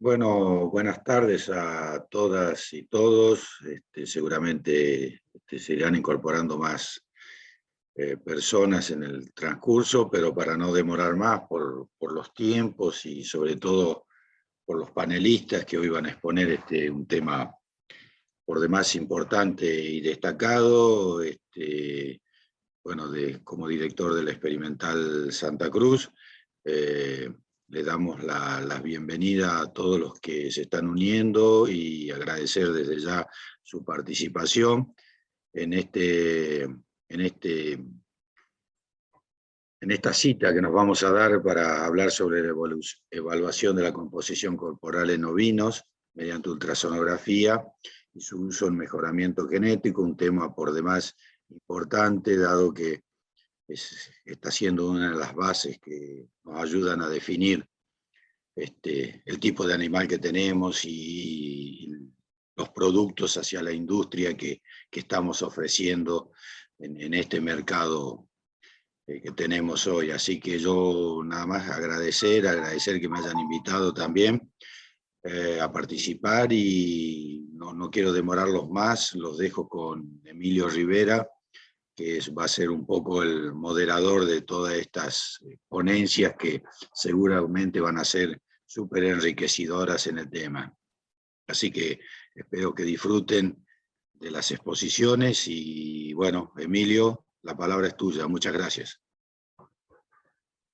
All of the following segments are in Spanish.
Bueno, buenas tardes a todas y todos. Seguramente se irán incorporando más personas en el transcurso, pero para no demorar más por los tiempos y sobre todo por los panelistas que hoy van a exponer un tema por demás importante y destacado. Bueno, como director de la Experimental Santa Cruz, eh, le damos la bienvenida a todos los que se están uniendo y agradecer desde ya su participación en, en, este, en esta cita que nos vamos a dar para hablar sobre la evaluación de la composición corporal en ovinos mediante ultrasonografía y su uso en mejoramiento genético, un tema por demás importante, dado que está siendo una de las bases que nos ayudan a definir el tipo de animal que tenemos y los productos hacia la industria que estamos ofreciendo en este mercado que tenemos hoy. Así que yo nada más agradecer que me hayan invitado también a participar y no quiero demorarlos más, los dejo con Emilio Rivera, que va a ser un poco el moderador de todas estas ponencias que seguramente van a ser súper enriquecedoras en el tema. Así que espero que disfruten de las exposiciones y bueno, Emilio, la palabra es tuya. Muchas gracias.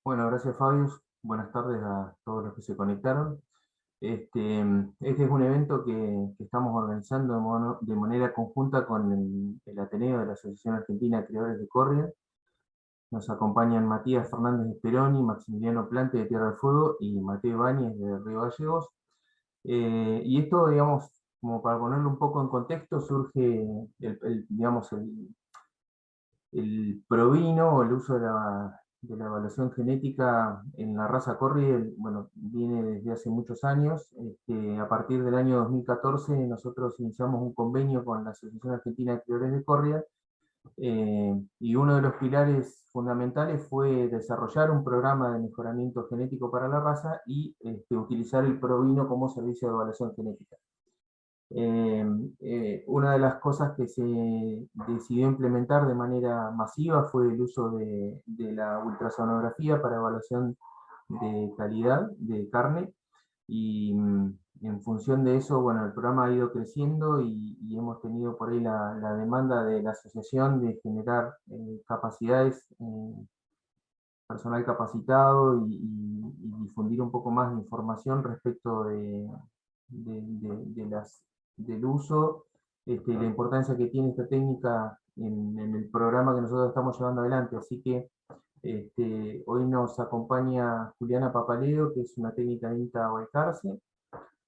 Bueno, gracias Fabio. Buenas tardes a todos los que se conectaron. Este es un evento que estamos organizando de manera conjunta con el Ateneo de la Asociación Argentina de Criadores de Córnea. Nos acompañan Matías Fernández de Peroni, Maximiliano Plante de Tierra del Fuego y Mateo Ibáñez de Río Gallegos. Y esto, digamos, como para ponerlo un poco en contexto, surge digamos, el provino o el uso de la evaluación genética en la raza Corriel, bueno, viene desde hace muchos años. A partir del año 2014 nosotros iniciamos un convenio con la Asociación Argentina de Criadores de Córnea, y uno de los pilares fundamentales fue desarrollar un programa de mejoramiento genético para la raza y utilizar el provino como servicio de evaluación genética. Una de las cosas que se decidió implementar de manera masiva fue el uso de la ultrasonografía para evaluación de calidad de carne y en función de eso, bueno, el programa ha ido creciendo y hemos tenido por ahí la demanda de la asociación de generar capacidades, personal capacitado y difundir un poco más de información respecto del uso, la importancia que tiene esta técnica en el programa que nosotros estamos llevando adelante. Así que hoy nos acompaña Juliana Papaleo, que es una técnica de INTA Balcarce,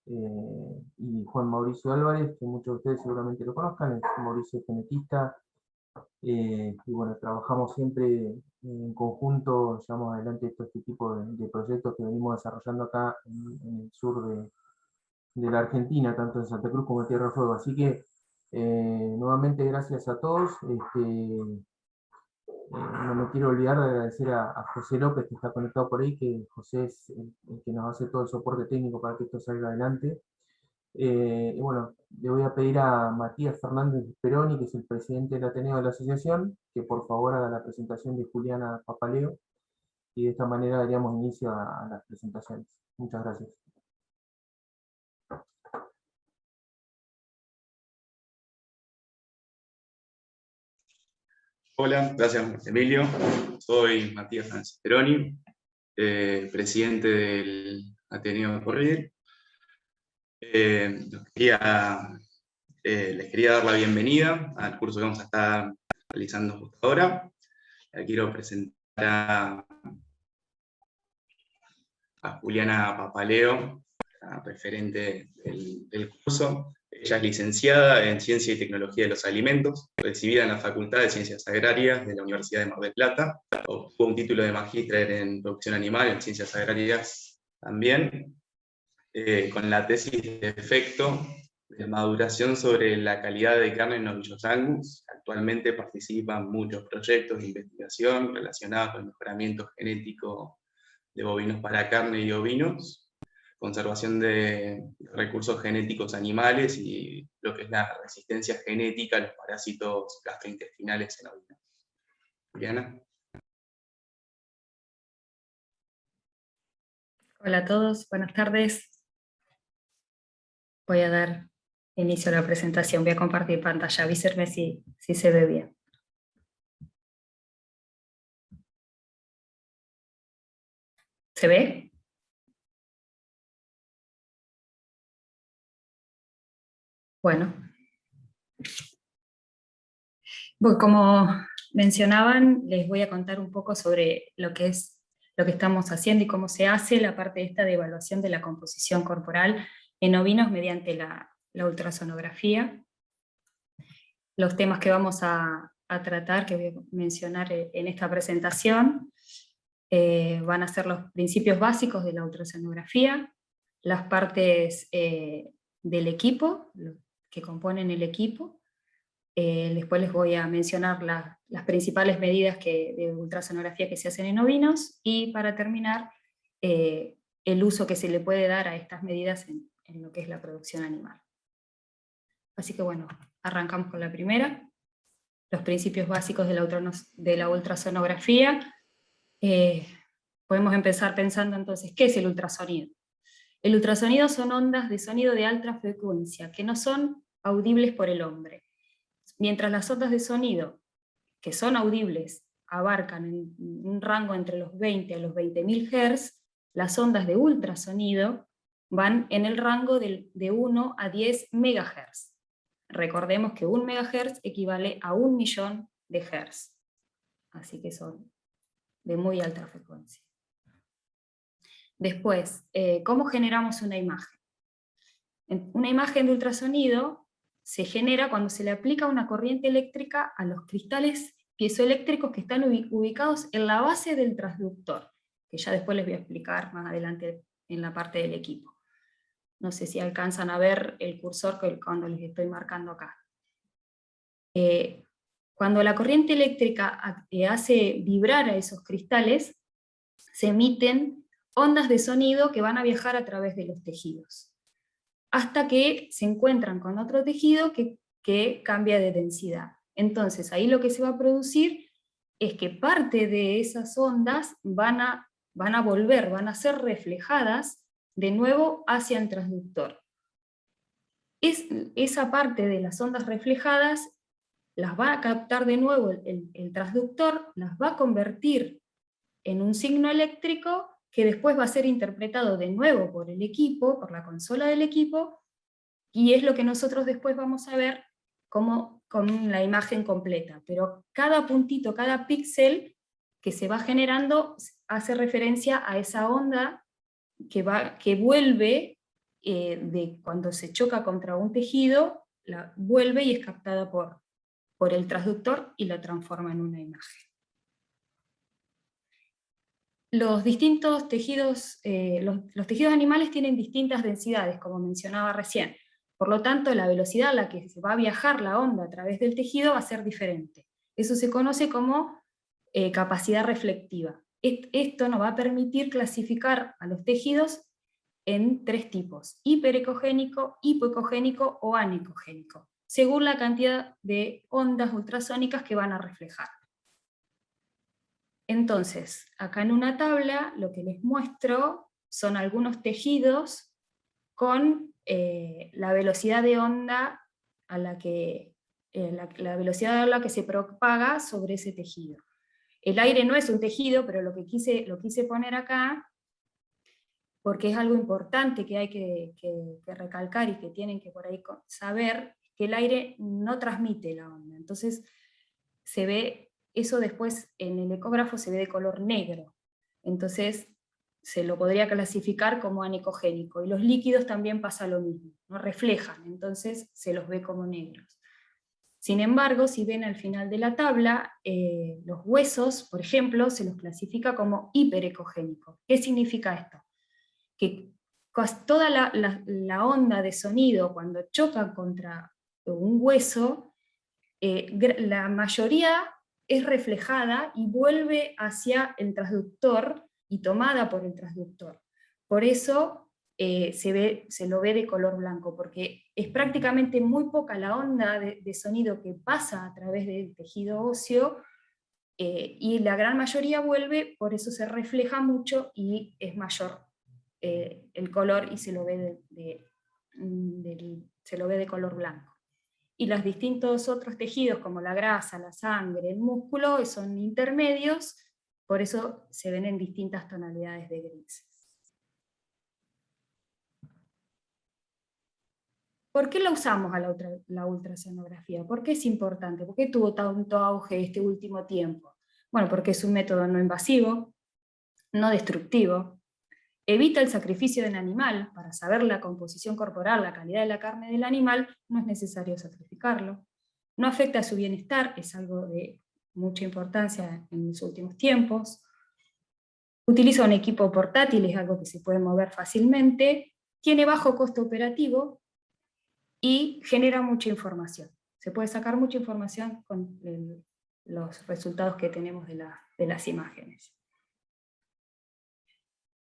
y Juan Mauricio Álvarez, que muchos de ustedes seguramente lo conozcan. Mauricio es genetista, y bueno, trabajamos siempre en conjunto, llevamos adelante todo este tipo de proyectos que venimos desarrollando acá en el sur de la Argentina, tanto en Santa Cruz como en Tierra del Fuego. Así que nuevamente gracias a todos. No me quiero olvidar de agradecer a José López, que está conectado por ahí, que José es el que nos hace todo el soporte técnico para que esto salga adelante. Y bueno, le voy a pedir a Matías Fernández Peroni, que es el presidente del Ateneo de la asociación, que por favor haga la presentación de Juliana Papaleo, y de esta manera daríamos inicio a las presentaciones. Muchas gracias. Hola, gracias Emilio. Soy Matías Fernández Peroni, presidente del Ateneo de Corriel. Les quería dar la bienvenida al curso que vamos a estar realizando justo ahora. Quiero presentar a Juliana Papaleo, la referente del curso. Ella es licenciada en Ciencia y Tecnología de los Alimentos, recibida en la Facultad de Ciencias Agrarias de la Universidad de Mar del Plata. Obtuvo un título de magíster en Producción Animal en Ciencias Agrarias también, con la tesis de efecto de maduración sobre la calidad de carne en novillos Angus. Actualmente participa en muchos proyectos de investigación relacionados con el mejoramiento genético de bovinos para carne y ovinos. conservación de recursos genéticos animales y lo que es la resistencia genética a los parásitos gastrointestinales en ovinos. Juliana. Hola a todos, buenas tardes. Voy a dar inicio a la presentación, voy a compartir pantalla, avísenme si se ve bien. ¿Se ve? Bueno. Como mencionaban, les voy a contar un poco sobre lo que estamos haciendo y cómo se hace la parte esta de evaluación de la composición corporal en ovinos mediante la ultrasonografía. Los temas que vamos a tratar, que voy a mencionar en esta presentación, van a ser los principios básicos de la ultrasonografía, las partes del equipo, que componen el equipo. Después les voy a mencionar las principales medidas de ultrasonografía que se hacen en ovinos, y para terminar, el uso que se le puede dar a estas medidas en lo que es la producción animal. Así que bueno, arrancamos con la primera, los principios básicos de la ultrasonografía. Podemos empezar pensando entonces, ¿qué es el ultrasonido? El ultrasonido son ondas de sonido de alta frecuencia, que no son audibles por el hombre. Mientras las ondas de sonido, que son audibles, abarcan un rango entre los 20 a los 20.000 Hz, las ondas de ultrasonido van en el rango de 1 a 10 MHz. Recordemos que 1 MHz equivale a 1.000.000 de Hz. Así que son de muy alta frecuencia. Después, ¿cómo generamos una imagen? Una imagen de ultrasonido se genera cuando se le aplica una corriente eléctrica a los cristales piezoeléctricos que están ubicados en la base del transductor, que ya después les voy a explicar más adelante en la parte del equipo. No sé si alcanzan a ver el cursor cuando les estoy marcando acá. Cuando la corriente eléctrica hace vibrar a esos cristales, se emiten ondas de sonido que van a viajar a través de los tejidos, hasta que se encuentran con otro tejido que cambia de densidad. Entonces ahí lo que se va a producir es que parte de esas ondas van a volver, van a ser reflejadas de nuevo hacia el transductor. Esa parte de las ondas reflejadas las va a captar de nuevo el transductor, las va a convertir en un signo eléctrico que después va a ser interpretado de nuevo por el equipo, por la consola del equipo, y es lo que nosotros después vamos a ver como con la imagen completa. Pero cada puntito, cada píxel que se va generando hace referencia a esa onda que vuelve de cuando se choca contra un tejido, vuelve y es captada por el transductor y la transforma en una imagen. Los distintos tejidos, los tejidos animales tienen distintas densidades, como mencionaba recién. Por lo tanto, la velocidad a la que se va a viajar la onda a través del tejido va a ser diferente. Eso se conoce como capacidad reflectiva. Esto nos va a permitir clasificar a los tejidos en 3 tipos: hiperecogénico, hipoecogénico o anecogénico, según la cantidad de ondas ultrasónicas que van a reflejar. Entonces, acá en una tabla lo que les muestro son algunos tejidos con la velocidad de onda a la que se propaga sobre ese tejido. El aire no es un tejido, pero lo quise poner acá porque es algo importante que hay que recalcar y que tienen que por ahí saber, que el aire no transmite la onda. Entonces se ve, eso después en el ecógrafo se ve de color negro. Entonces se lo podría clasificar como anecogénico. Y los líquidos también pasa lo mismo, no reflejan, entonces se los ve como negros. Sin embargo, si ven al final de la tabla, los huesos, por ejemplo, se los clasifica como hiperecogénicos. ¿Qué significa esto? Que toda la onda de sonido cuando chocan contra un hueso, la mayoría es reflejada y vuelve hacia el transductor y tomada por el transductor. Por eso se lo ve de color blanco, porque es prácticamente muy poca la onda de sonido que pasa a través del tejido óseo, y la gran mayoría vuelve, por eso se refleja mucho y es mayor el color y se lo ve de color blanco. Y los distintos otros tejidos, como la grasa, la sangre, el músculo, son intermedios, por eso se ven en distintas tonalidades de grises. ¿Por qué la usamos a la ultrasonografía? ¿Por qué es importante? ¿Por qué tuvo tanto auge este último tiempo? Bueno, porque es un método no invasivo, no destructivo, evita el sacrificio del animal. Para saber la composición corporal, la calidad de la carne del animal, no es necesario sacrificarlo. No afecta a su bienestar, es algo de mucha importancia en los últimos tiempos. Utiliza un equipo portátil, es algo que se puede mover fácilmente. Tiene bajo costo operativo y genera mucha información. Se puede sacar mucha información con los resultados que tenemos de las imágenes.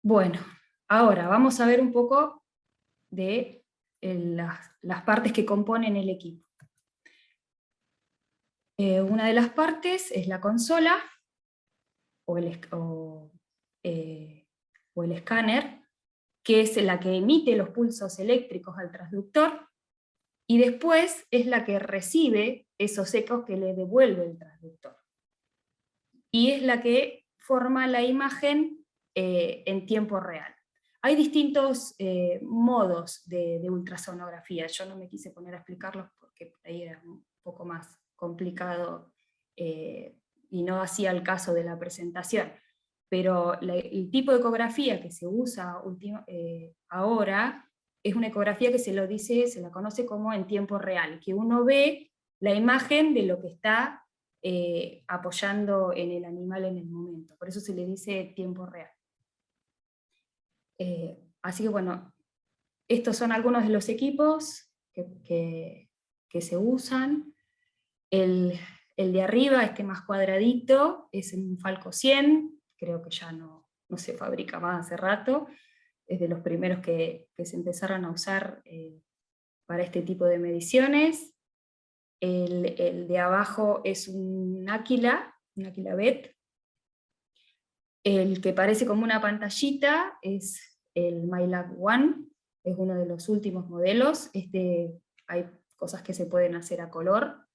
Bueno, ahora vamos a ver un poco de las partes que componen el equipo. Una de las partes es la consola, o el escáner, que es la que emite los pulsos eléctricos al transductor, y después es la que recibe esos ecos que le devuelve el transductor. Y es la que forma la imagen en tiempo real. Hay distintos modos de ultrasonografía. Yo no me quise poner a explicarlos porque ahí era un poco más complicado y no hacía el caso de la presentación. Pero el tipo de ecografía que se usa ahora es una ecografía que se la conoce como en tiempo real, que uno ve la imagen de lo que está apoyando en el animal en el momento. Por eso se le dice tiempo real. Así que bueno, estos son algunos de los equipos que se usan. El de arriba, este más cuadradito, es un Falco 100, creo que ya no se fabrica más hace rato, es de los primeros que se empezaron a usar para este tipo de mediciones. El de abajo es un Aquila Bet. El que parece como una pantallita es el MyLab One, es uno de los últimos modelos. Hay cosas que se pueden hacer a color,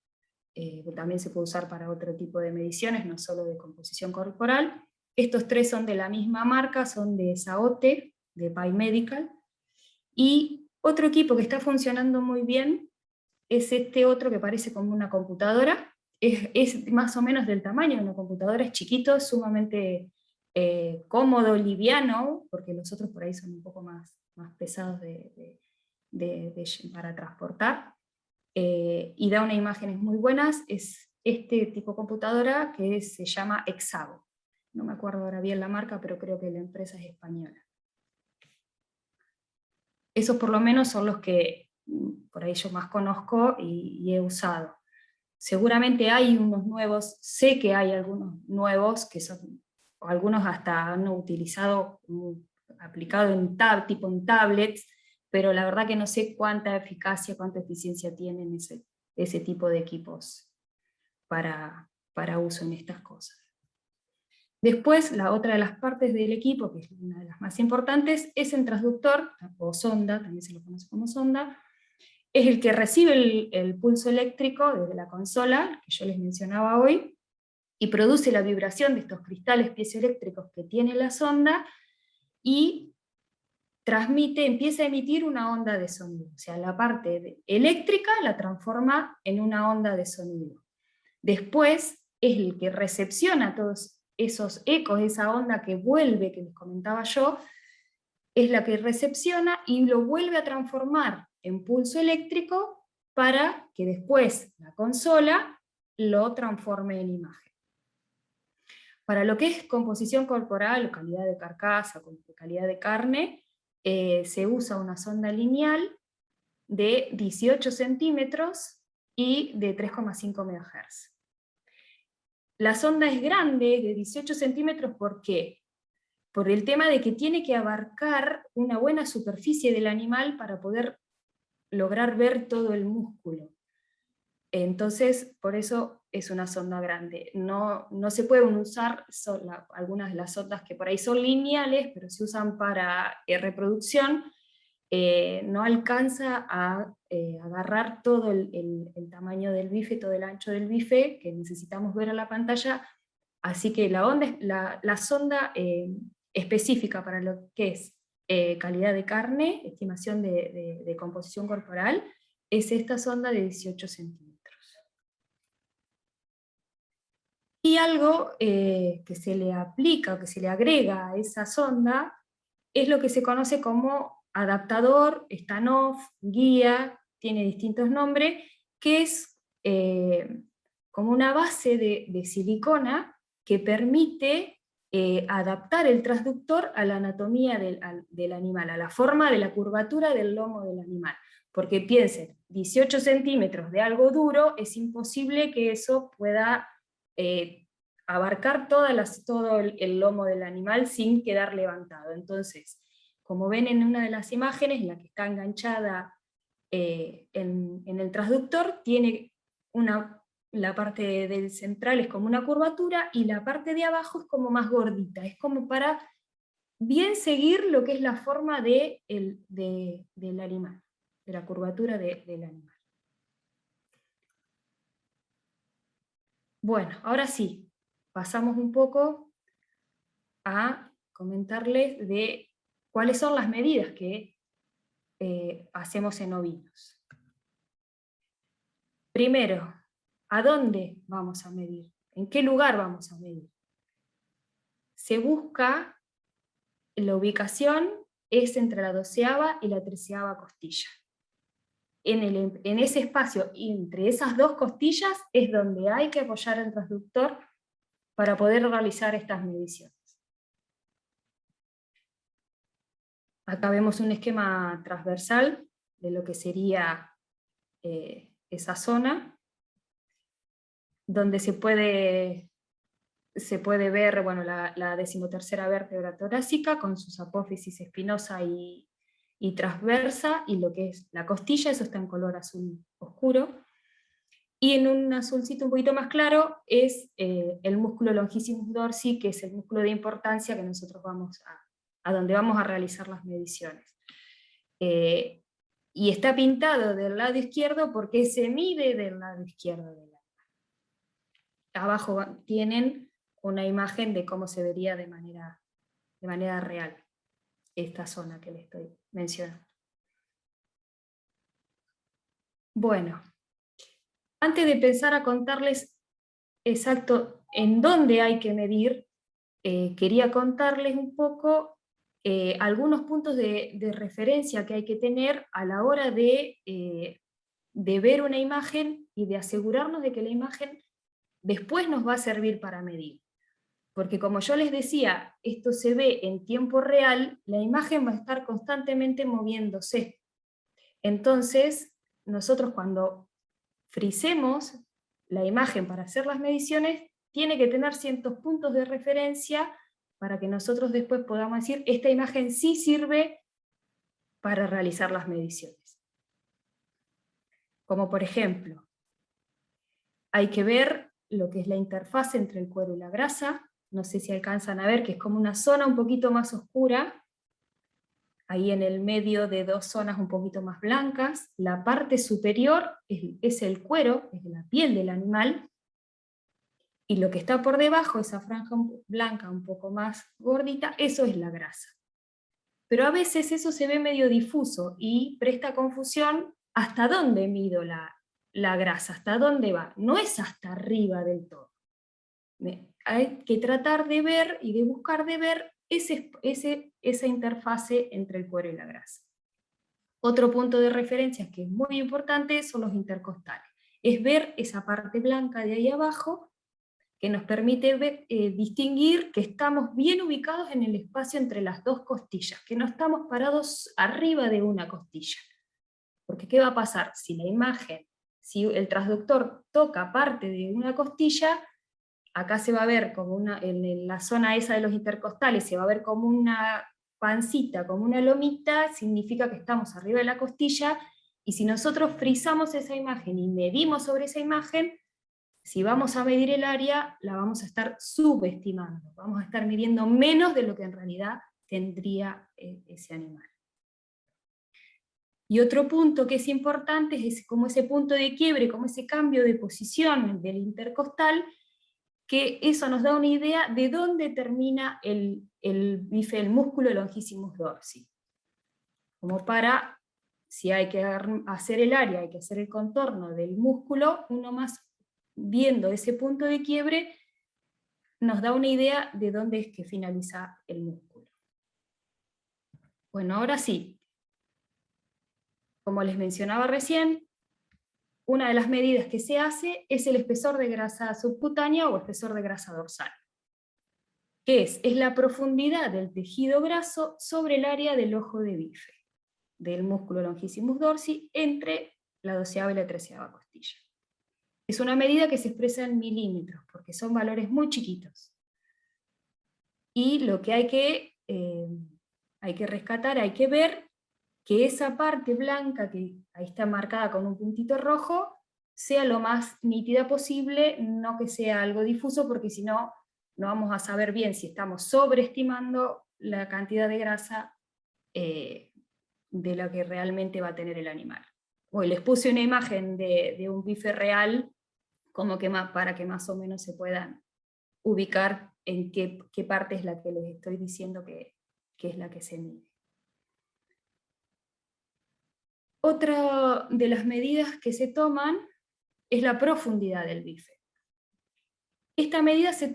también se puede usar para otro tipo de mediciones, no solo de composición corporal. Estos tres son de la misma marca, son de Saote, de Pi Medical. Y otro equipo que está funcionando muy bien es este otro que parece como una computadora. Es más o menos del tamaño de una computadora, es chiquito, sumamente cómodo, liviano, porque los otros por ahí son un poco más pesados para transportar, y da unas imágenes muy buenas. Es este tipo de computadora que se llama Exavo. No me acuerdo ahora bien la marca, pero creo que la empresa es española. Esos por lo menos son los que por ahí yo más conozco y he usado. Seguramente hay unos nuevos, sé que hay algunos nuevos que son, o algunos hasta han utilizado, aplicado tipo en tablets, pero la verdad que no sé cuánta eficacia, cuánta eficiencia tienen ese tipo de equipos para uso en estas cosas. Después, la otra de las partes del equipo, que es una de las más importantes, es el transductor, o sonda, también se lo conoce como sonda. Es el que recibe el pulso eléctrico desde la consola, que yo les mencionaba hoy, y produce la vibración de estos cristales piezoeléctricos que tiene la sonda, y empieza a emitir una onda de sonido. O sea, la parte eléctrica la transforma en una onda de sonido. Después es el que recepciona todos esos ecos, esa onda que vuelve, que les comentaba yo, es la que recepciona y lo vuelve a transformar en pulso eléctrico para que después la consola lo transforme en imagen. Para lo que es composición corporal, calidad de carcasa, calidad de carne, se usa una sonda lineal de 18 centímetros y de 3,5 MHz. La sonda es grande, de 18 centímetros, ¿por qué? por el tema de que tiene que abarcar una buena superficie del animal para poder lograr ver todo el músculo. Entonces, por eso es una sonda grande. No se pueden usar algunas de las sondas que por ahí son lineales, pero se usan para reproducción, no alcanza a agarrar todo el tamaño del bife, todo el ancho del bife que necesitamos ver a la pantalla, así que la sonda específica para lo que es calidad de carne, estimación de composición corporal, es esta sonda de 18 centímetros. Y algo que se le aplica o que se le agrega a esa sonda es lo que se conoce como adaptador, stand-off, guía, tiene distintos nombres, que es como una base de silicona que permite adaptar el transductor a la anatomía del animal, a la forma de la curvatura del lomo del animal. Porque piensen, 18 centímetros de algo duro, es imposible que eso pueda abarcar todo el lomo del animal sin quedar levantado. Entonces, como ven en una de las imágenes, la que está enganchada en el transductor, tiene la parte del central es como una curvatura, y la parte de abajo es como más gordita, es como para bien seguir lo que es la forma del animal, de la curvatura del animal. Bueno, ahora sí, pasamos un poco a comentarles de cuáles son las medidas que hacemos en ovinos. Primero, ¿a dónde vamos a medir? ¿En qué lugar vamos a medir? Se busca, la ubicación es entre la 12ª y la 13ª costilla. En ese espacio, entre esas dos costillas, es donde hay que apoyar el transductor para poder realizar estas mediciones. Acá vemos un esquema transversal de lo que sería esa zona, donde se puede ver, bueno, la 13ª vértebra torácica con sus apófisis espinosa y transversa, y lo que es la costilla, eso está en color azul oscuro. Y en un azulcito un poquito más claro es el músculo longissimus dorsi, que es el músculo de importancia que nosotros vamos a donde vamos a realizar las mediciones. Y está pintado del lado izquierdo porque se mide del lado izquierdo del animal. Abajo tienen una imagen de cómo se vería de manera real esta zona que les estoy mencionando. Bueno, antes de empezar a contarles exacto en dónde hay que medir, quería contarles un poco algunos puntos de referencia que hay que tener a la hora de ver una imagen y de asegurarnos de que la imagen después nos va a servir para medir. Porque como yo les decía, esto se ve en tiempo real, la imagen va a estar constantemente moviéndose. Entonces, nosotros cuando frisemos la imagen para hacer las mediciones, tiene que tener ciertos puntos de referencia para que nosotros después podamos decir, esta imagen sí sirve para realizar las mediciones. Como por ejemplo, hay que ver lo que es la interfaz entre el cuero y la grasa. No sé si alcanzan a ver que es como una zona un poquito más oscura, ahí en el medio de dos zonas un poquito más blancas. La parte superior es el cuero, es la piel del animal, y lo que está por debajo, esa franja blanca un poco más gordita, eso es la grasa. Pero a veces eso se ve medio difuso y presta confusión hasta dónde mido la grasa, hasta dónde va. No es hasta arriba del todo. Hay que tratar de ver y de buscar de ver esa interfase entre el cuero y la grasa. Otro punto de referencia que es muy importante son los intercostales. Es ver esa parte blanca de ahí abajo que nos permite distinguir que estamos bien ubicados en el espacio entre las dos costillas, que no estamos parados arriba de una costilla. Porque ¿qué va a pasar? Si el transductor toca parte de una costilla, acá se va a ver como en la zona esa de los intercostales, se va a ver como una pancita, como una lomita, significa que estamos arriba de la costilla, y si nosotros frizamos esa imagen y medimos sobre esa imagen, si vamos a medir el área, la vamos a estar subestimando, vamos a estar midiendo menos de lo que en realidad tendría ese animal. Y otro punto que es importante es como ese punto de quiebre, como ese cambio de posición del intercostal, que eso nos da una idea de dónde termina el bife, el músculo longissimus dorsi. Como para, si hay que hacer el área, hay que hacer el contorno del músculo, uno más viendo ese punto de quiebre, nos da una idea de dónde es que finaliza el músculo. Bueno, ahora sí. Como les mencionaba recién, una de las medidas que se hace es el espesor de grasa subcutánea o espesor de grasa dorsal. ¿Qué es? Es la profundidad del tejido graso sobre el área del ojo de bife, del músculo longissimus dorsi, entre la 12ª y la 13ª costilla. Es una medida que se expresa en milímetros, porque son valores muy chiquitos. Y lo que hay que rescatar, hay que ver que esa parte blanca, que ahí está marcada con un puntito rojo, sea lo más nítida posible, no que sea algo difuso, porque si no, no vamos a saber bien si estamos sobreestimando la cantidad de grasa de la que realmente va a tener el animal. Hoy les puse una imagen de un bife real, como que para que más o menos se puedan ubicar en qué parte es la que les estoy diciendo que es la que se mide. Otra de las medidas que se toman es la profundidad del bife. Esta medida se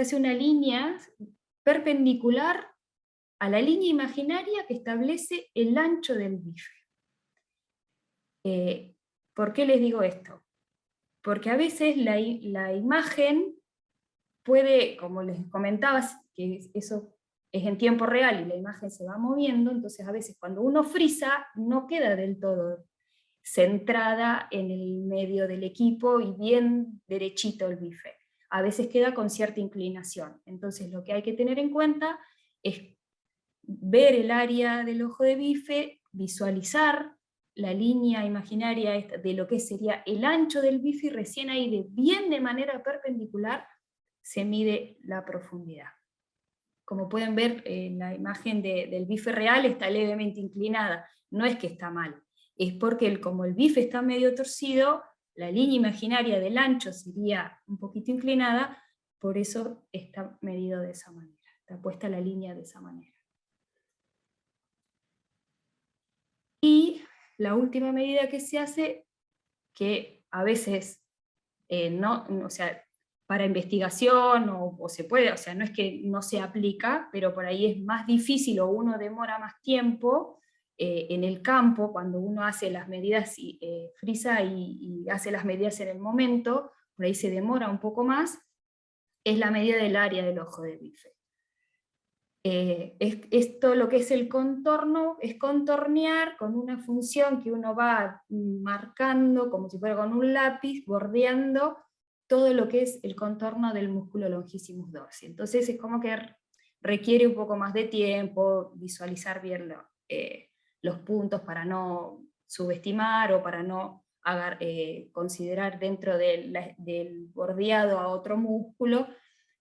hace una línea perpendicular a la línea imaginaria que establece el ancho del bife. ¿Por qué les digo esto? Porque a veces la imagen puede, como les comentaba, que eso es en tiempo real y la imagen se va moviendo, entonces a veces cuando uno frisa no queda del todo centrada en el medio del equipo y bien derechito el bife. A veces queda con cierta inclinación. Entonces lo que hay que tener en cuenta es ver el área del ojo de bife, visualizar la línea imaginaria de lo que sería el ancho del bife, y recién ahí bien de manera perpendicular se mide la profundidad. Como pueden ver, la imagen del bife real está levemente inclinada, no es que está mal, es porque como el bife está medio torcido, la línea imaginaria del ancho sería un poquito inclinada, por eso está medido de esa manera, está puesta la línea de esa manera. Y la última medida que se hace, que a veces o sea, para investigación o se puede, o sea, no es que no se aplica, pero por ahí es más difícil o uno demora más tiempo en el campo, cuando uno hace las medidas, frisa y hace las medidas en el momento, por ahí se demora un poco más, es la medida del área del ojo de bife. Esto lo que es el contorno, es contornear con una función que uno va marcando como si fuera con un lápiz, bordeando todo lo que es el contorno del músculo longissimus dorsi. Entonces es como que requiere un poco más de tiempo, visualizar bien los puntos para no subestimar o para no considerar dentro del bordeado a otro músculo.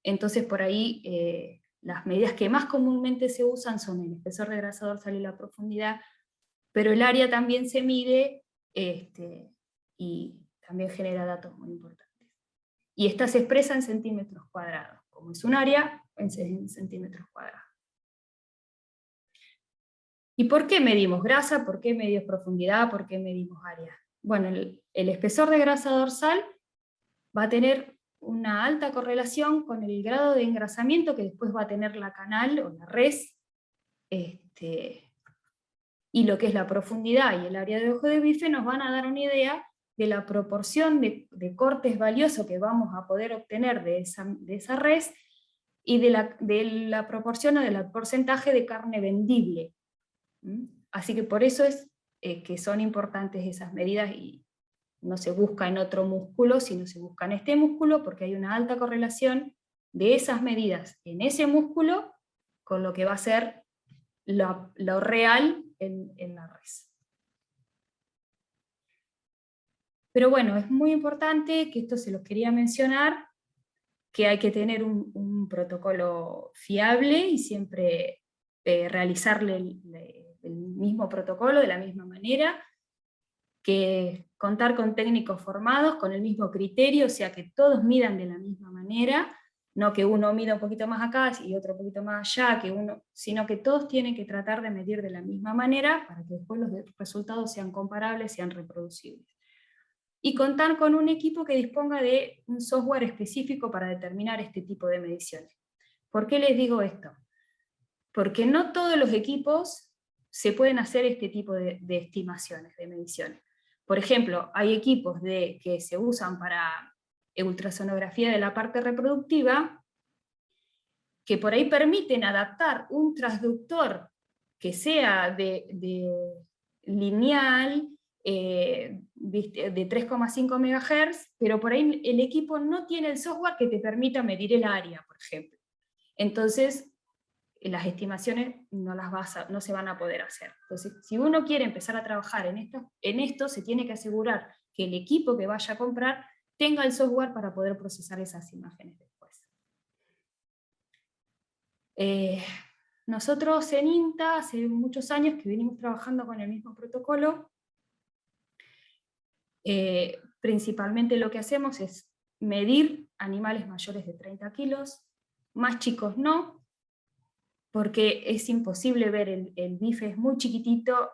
Entonces por ahí las medidas que más comúnmente se usan son el espesor de grasa dorsal y la profundidad, pero el área también se mide y también genera datos muy importantes. Y esta se expresa en centímetros cuadrados, como es un área en centímetros cuadrados. ¿Y por qué medimos grasa? ¿Por qué medimos profundidad? ¿Por qué medimos área? Bueno, el espesor de grasa dorsal va a tener una alta correlación con el grado de engrasamiento que después va a tener la canal o la res, y lo que es la profundidad y el área de ojo de bife nos van a dar una idea de la proporción de cortes valiosos que vamos a poder obtener de esa res, y de la proporción o del porcentaje de carne vendible. Así que por eso es que son importantes esas medidas, y no se busca en otro músculo, sino se busca en este músculo, porque hay una alta correlación de esas medidas en ese músculo con lo que va a ser lo real en la res. Pero bueno, es muy importante, que esto se los quería mencionar, que hay que tener un protocolo fiable y siempre realizarle el mismo protocolo de la misma manera, que contar con técnicos formados con el mismo criterio, o sea que todos midan de la misma manera, no que uno mida un poquito más acá y otro un poquito más allá, sino que todos tienen que tratar de medir de la misma manera para que después los resultados sean comparables, sean reproducibles. Y contar con un equipo que disponga de un software específico para determinar este tipo de mediciones. ¿Por qué les digo esto? Porque no todos los equipos se pueden hacer este tipo de estimaciones, de mediciones. Por ejemplo, hay equipos que se usan para ultrasonografía de la parte reproductiva, que por ahí permiten adaptar un transductor que sea de lineal, de 3,5 MHz, pero por ahí el equipo no tiene el software que te permita medir el área, por ejemplo. Entonces, las estimaciones no se van a poder hacer. Entonces, si uno quiere empezar a trabajar en esto, se tiene que asegurar que el equipo que vaya a comprar tenga el software para poder procesar esas imágenes después. Nosotros en INTA, hace muchos años que venimos trabajando con el mismo protocolo. Principalmente lo que hacemos es medir animales mayores de 30 kilos, más chicos no, porque es imposible ver el bife, es muy chiquitito,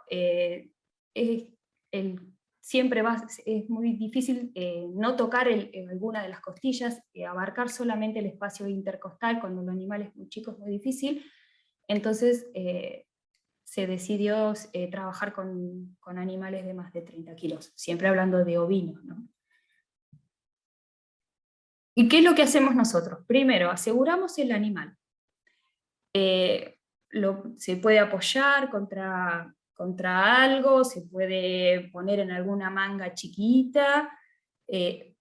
siempre es muy difícil no tocar alguna de las costillas, abarcar solamente el espacio intercostal cuando el animal es muy chico es muy difícil, entonces se decidió trabajar con animales de más de 30 kilos, siempre hablando de ovinos, ¿no? ¿Y qué es lo que hacemos nosotros? Primero, aseguramos el animal. Se puede apoyar contra algo, se puede poner en alguna manga chiquita.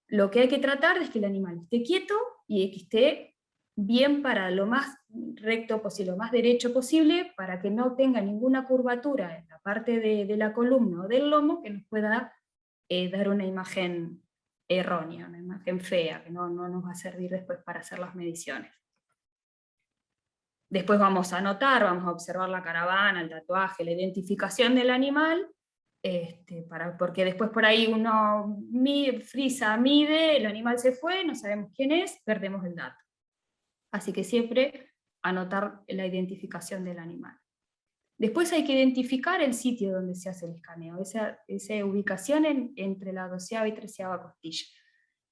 Lo que hay que tratar es que el animal esté quieto y que esté bien para lo más recto posible, lo más derecho posible, para que no tenga ninguna curvatura en la parte de la columna o del lomo que nos pueda dar una imagen errónea, una imagen fea, que no nos va a servir después para hacer las mediciones. Después vamos a anotar, vamos a observar la caravana, el tatuaje, la identificación del animal, porque después por ahí uno frisa, mide, el animal se fue, no sabemos quién es, perdemos el dato. Así que siempre anotar la identificación del animal. Después hay que identificar el sitio donde se hace el escaneo, esa ubicación entre la 12ª y 13ª costilla.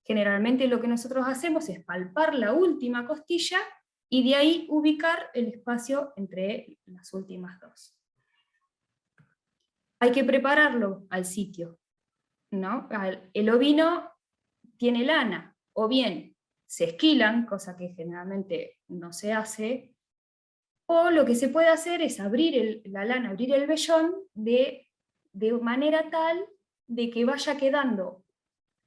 Generalmente lo que nosotros hacemos es palpar la última costilla y de ahí ubicar el espacio entre las últimas dos. Hay que prepararlo al sitio, ¿no? El ovino tiene lana, o bien se esquilan, cosa que generalmente no se hace, o lo que se puede hacer es abrir la lana, abrir el vellón de manera tal de que vaya quedando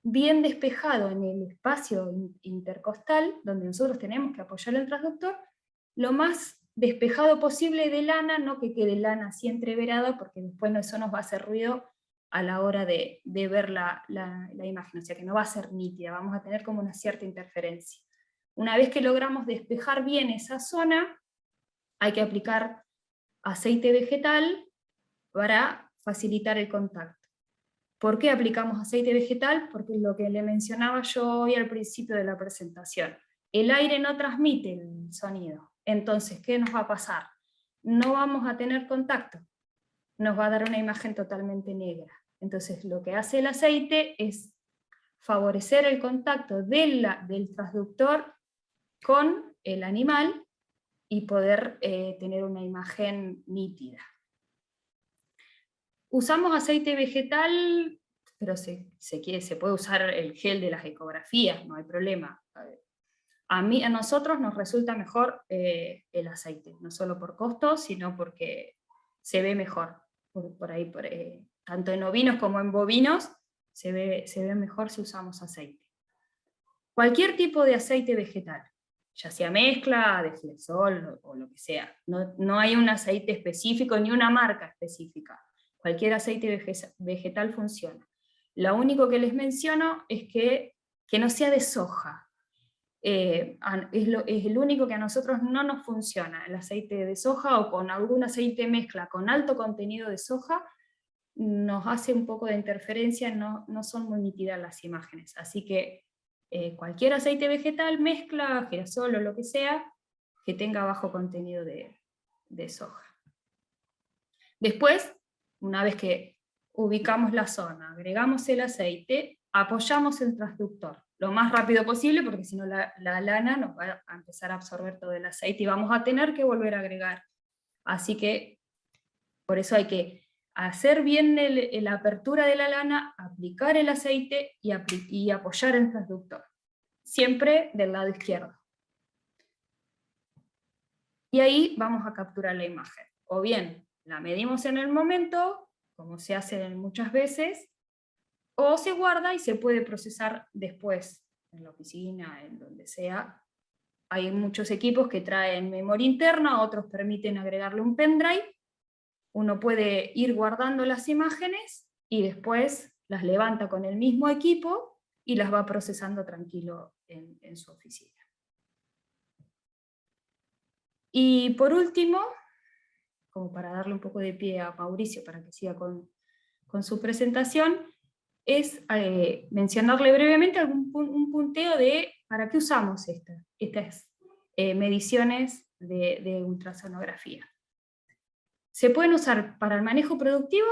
bien despejado en el espacio intercostal, donde nosotros tenemos que apoyar el transductor, lo más despejado posible de lana, no que quede lana así entreverada, porque después eso nos va a hacer ruido a la hora de ver la imagen, o sea que no va a ser nítida, vamos a tener como una cierta interferencia. Una vez que logramos despejar bien esa zona, hay que aplicar aceite vegetal para facilitar el contacto. ¿Por qué aplicamos aceite vegetal? Porque lo que le mencionaba yo hoy al principio de la presentación. El aire no transmite el sonido. Entonces, ¿qué nos va a pasar? No vamos a tener contacto. Nos va a dar una imagen totalmente negra. Entonces, lo que hace el aceite es favorecer el contacto del transductor con el animal y poder tener una imagen nítida. Usamos aceite vegetal, pero se puede usar el gel de las ecografías, no hay problema. A nosotros nos resulta mejor el aceite, no solo por costo, sino porque se ve mejor. Tanto en ovinos como en bovinos se ve mejor si usamos aceite. Cualquier tipo de aceite vegetal, ya sea mezcla, de Flexol o lo que sea. No hay un aceite específico ni una marca específica. Cualquier aceite vegetal funciona. Lo único que les menciono es que no sea de soja. Es el único que a nosotros no nos funciona, el aceite de soja o con algún aceite mezcla con alto contenido de soja, nos hace un poco de interferencia, no son muy nítidas las imágenes. Así que cualquier aceite vegetal, mezcla, girasol o lo que sea, que tenga bajo contenido de soja. Después, una vez que ubicamos la zona, agregamos el aceite, apoyamos el transductor lo más rápido posible, porque si no la lana nos va a empezar a absorber todo el aceite y vamos a tener que volver a agregar. Así que por eso hay que hacer bien la apertura de la lana, aplicar el aceite y apoyar el transductor, siempre del lado izquierdo. Y ahí vamos a capturar la imagen. O bien la medimos en el momento, como se hace muchas veces, o se guarda y se puede procesar después, en la oficina, en donde sea. Hay muchos equipos que traen memoria interna, otros permiten agregarle un pendrive. Uno puede ir guardando las imágenes y después las levanta con el mismo equipo y las va procesando tranquilo en su oficina. Y por último, como para darle un poco de pie a Mauricio para que siga con su presentación, es mencionarle brevemente un punteo de para qué usamos estas mediciones de ultrasonografía. Se pueden usar para el manejo productivo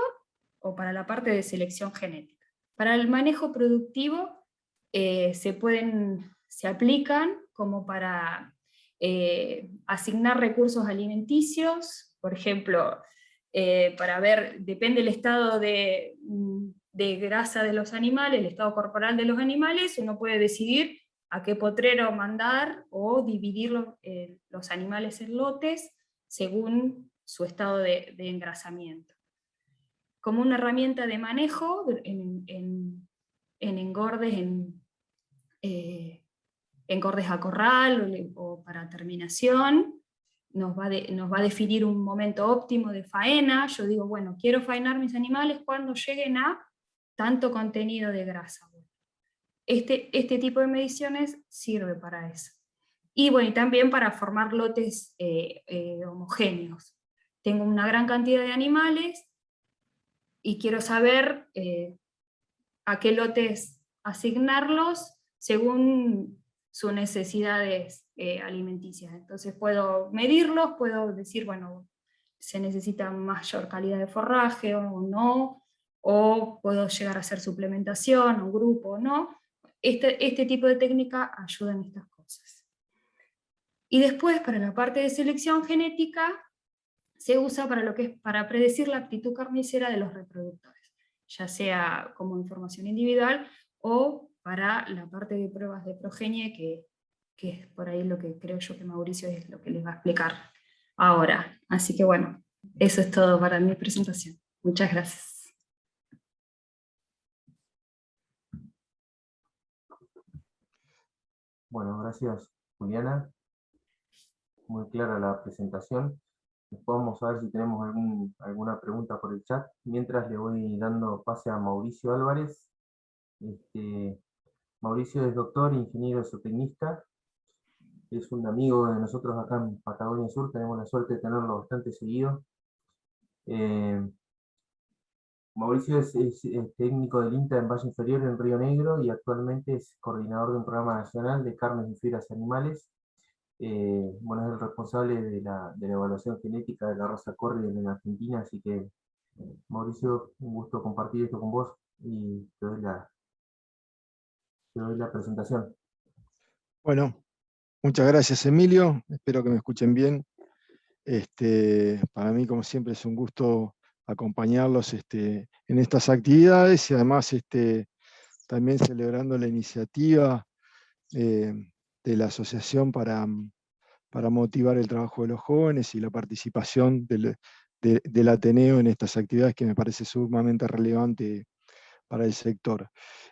o para la parte de selección genética. Para el manejo productivo se aplican como para asignar recursos alimenticios, por ejemplo, para ver, depende del estado de grasa de los animales, el estado corporal de los animales, uno puede decidir a qué potrero mandar o dividir los animales en lotes según su estado de engrasamiento. Como una herramienta de manejo en engordes, engordes a corral o para terminación, nos va a definir un momento óptimo de faena. Yo digo, bueno, quiero faenar mis animales cuando lleguen a tanto contenido de grasa. Este tipo de mediciones sirve para eso. Y bueno, y también para formar lotes homogéneos. Tengo una gran cantidad de animales y quiero saber a qué lotes asignarlos según sus necesidades alimenticias. Entonces puedo medirlos, puedo decir, bueno, se necesita mayor calidad de forraje o no, o puedo llegar a hacer suplementación, un grupo o no. Este tipo de técnica ayuda en estas cosas. Y después, para la parte de selección genética, se usa para lo que es para predecir la aptitud carnicera de los reproductores, ya sea como información individual o para la parte de pruebas de progenie, que es por ahí lo que creo yo que Mauricio es lo que les va a explicar ahora. Así que bueno, eso es todo para mi presentación. Muchas gracias. Bueno, gracias, Juliana. Muy clara la presentación. Después vamos a ver si tenemos alguna pregunta por el chat. Mientras le voy dando pase a Mauricio Álvarez. Mauricio es doctor, ingeniero zootecnista. Es un amigo de nosotros acá en Patagonia Sur. Tenemos la suerte de tenerlo bastante seguido. Mauricio es técnico del INTA en Valle Inferior, en Río Negro, y actualmente es coordinador de un programa nacional de carnes y fibras animales. Bueno, es el responsable de la evaluación genética de la raza Corrigan en Argentina, así que, Mauricio, un gusto compartir esto con vos, y te doy la presentación. Bueno, muchas gracias, Emilio. Espero que me escuchen bien. Para mí, como siempre, es un gusto acompañarlos en estas actividades y además también celebrando la iniciativa de la asociación para motivar el trabajo de los jóvenes y la participación del Ateneo en estas actividades, que me parece sumamente relevante el sector.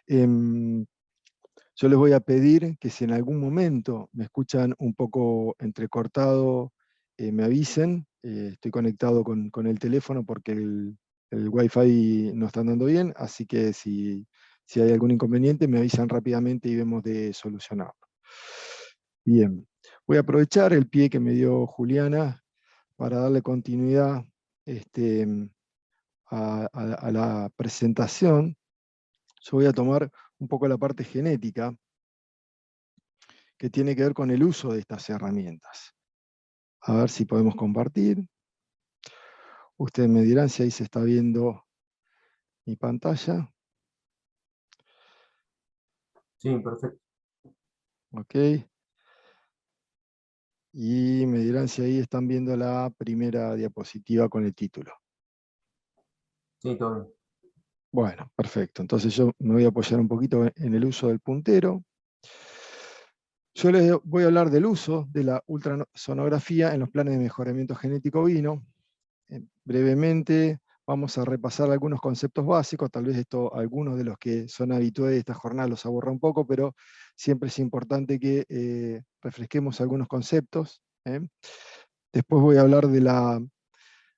Yo les voy a pedir que si en algún momento me escuchan un poco entrecortado, me avisen. Estoy conectado con el teléfono porque el Wi-Fi no está andando bien, así que si hay algún inconveniente me avisan rápidamente y vemos de solucionarlo. Bien, voy a aprovechar el pie que me dio Juliana para darle continuidad a la presentación. Yo voy a tomar un poco la parte genética, que tiene que ver con el uso de estas herramientas. A ver si podemos compartir. Ustedes me dirán si ahí se está viendo mi pantalla. Sí, perfecto. Ok. Y me dirán si ahí están viendo la primera diapositiva con el título. Sí, todo bien. Bueno, perfecto. Entonces yo me voy a apoyar un poquito en el uso del puntero. Yo les voy a hablar del uso de la ultrasonografía en los planes de mejoramiento genético ovino. Brevemente vamos a repasar algunos conceptos básicos, tal vez algunos de los que son habituales de esta jornada los aburra un poco, pero siempre es importante que refresquemos algunos conceptos. Después voy a hablar de la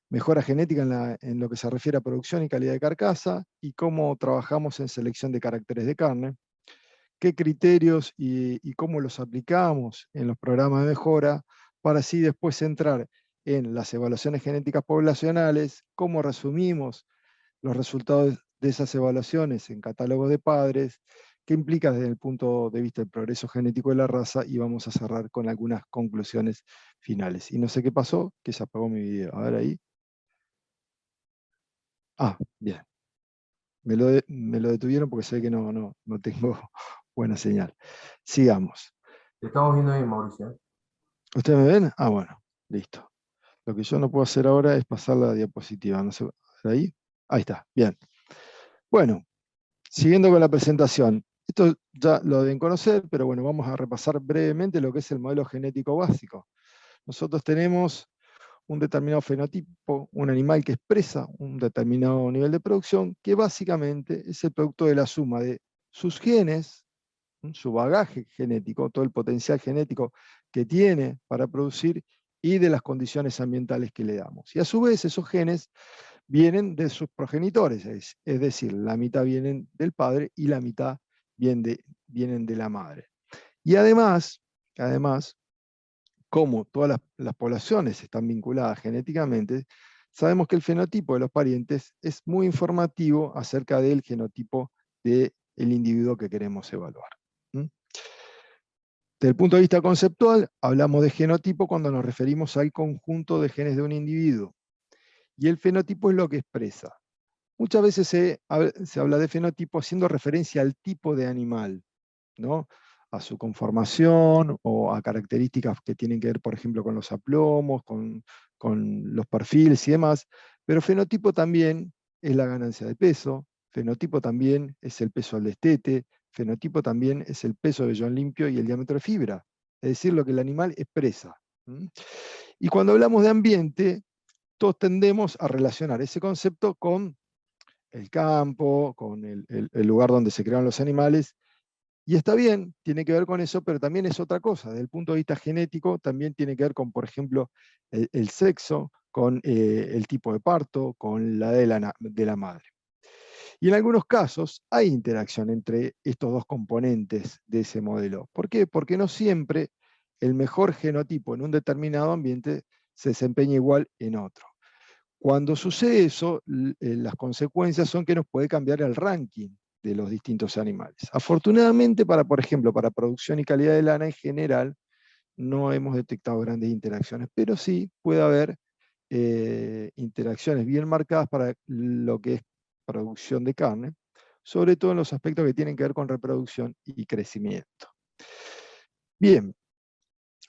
mejora genética en lo que se refiere a producción y calidad de carcasa, y cómo trabajamos en selección de caracteres de carne, qué criterios y cómo los aplicamos en los programas de mejora, para así después entrar en las evaluaciones genéticas poblacionales, cómo resumimos los resultados de esas evaluaciones en catálogos de padres, qué implica desde el punto de vista del progreso genético de la raza, y vamos a cerrar con algunas conclusiones finales. Y no sé qué pasó, que se apagó mi video. A ver ahí. Ah, bien. Me lo detuvieron porque sé que no tengo buena señal. Sigamos. Te estamos viendo bien, Mauricio. ¿Ustedes me ven? Ah, bueno, listo. Lo que yo no puedo hacer ahora es pasar la diapositiva. No sé, ¿ahí? Ahí está, bien. Bueno, siguiendo con la presentación. Esto ya lo deben conocer, pero bueno, vamos a repasar brevemente lo que es el modelo genético básico. Nosotros tenemos un determinado fenotipo, un animal que expresa un determinado nivel de producción, que básicamente es el producto de la suma de sus genes, su bagaje genético, todo el potencial genético que tiene para producir, y de las condiciones ambientales que le damos. Y a su vez esos genes vienen de sus progenitores, es decir, la mitad vienen del padre y la mitad vienen de la madre. Y además, como todas las poblaciones están vinculadas genéticamente, sabemos que el fenotipo de los parientes es muy informativo acerca del genotipo del individuo que queremos evaluar. Desde el punto de vista conceptual, hablamos de genotipo cuando nos referimos al conjunto de genes de un individuo. Y el fenotipo es lo que expresa. Muchas veces se habla de fenotipo haciendo referencia al tipo de animal, ¿no? A su conformación o a características que tienen que ver, por ejemplo, con los aplomos, con los perfiles y demás. Pero fenotipo también es la ganancia de peso, fenotipo también es el peso al destete, fenotipo también es el peso de vellón limpio y el diámetro de fibra, es decir, lo que el animal expresa. Y cuando hablamos de ambiente, todos tendemos a relacionar ese concepto con el campo, con el lugar donde se crearon los animales, y está bien, tiene que ver con eso, pero también es otra cosa. Desde el punto de vista genético, también tiene que ver con, por ejemplo, el sexo, con el tipo de parto, con la de la madre. Y en algunos casos hay interacción entre estos dos componentes de ese modelo. ¿Por qué? Porque no siempre el mejor genotipo en un determinado ambiente se desempeña igual en otro. Cuando sucede eso, las consecuencias son que nos puede cambiar el ranking de los distintos animales. Afortunadamente, por ejemplo, para producción y calidad de lana en general, no hemos detectado grandes interacciones, pero sí puede haber interacciones bien marcadas para lo que es producción de carne, sobre todo en los aspectos que tienen que ver con reproducción y crecimiento. Bien,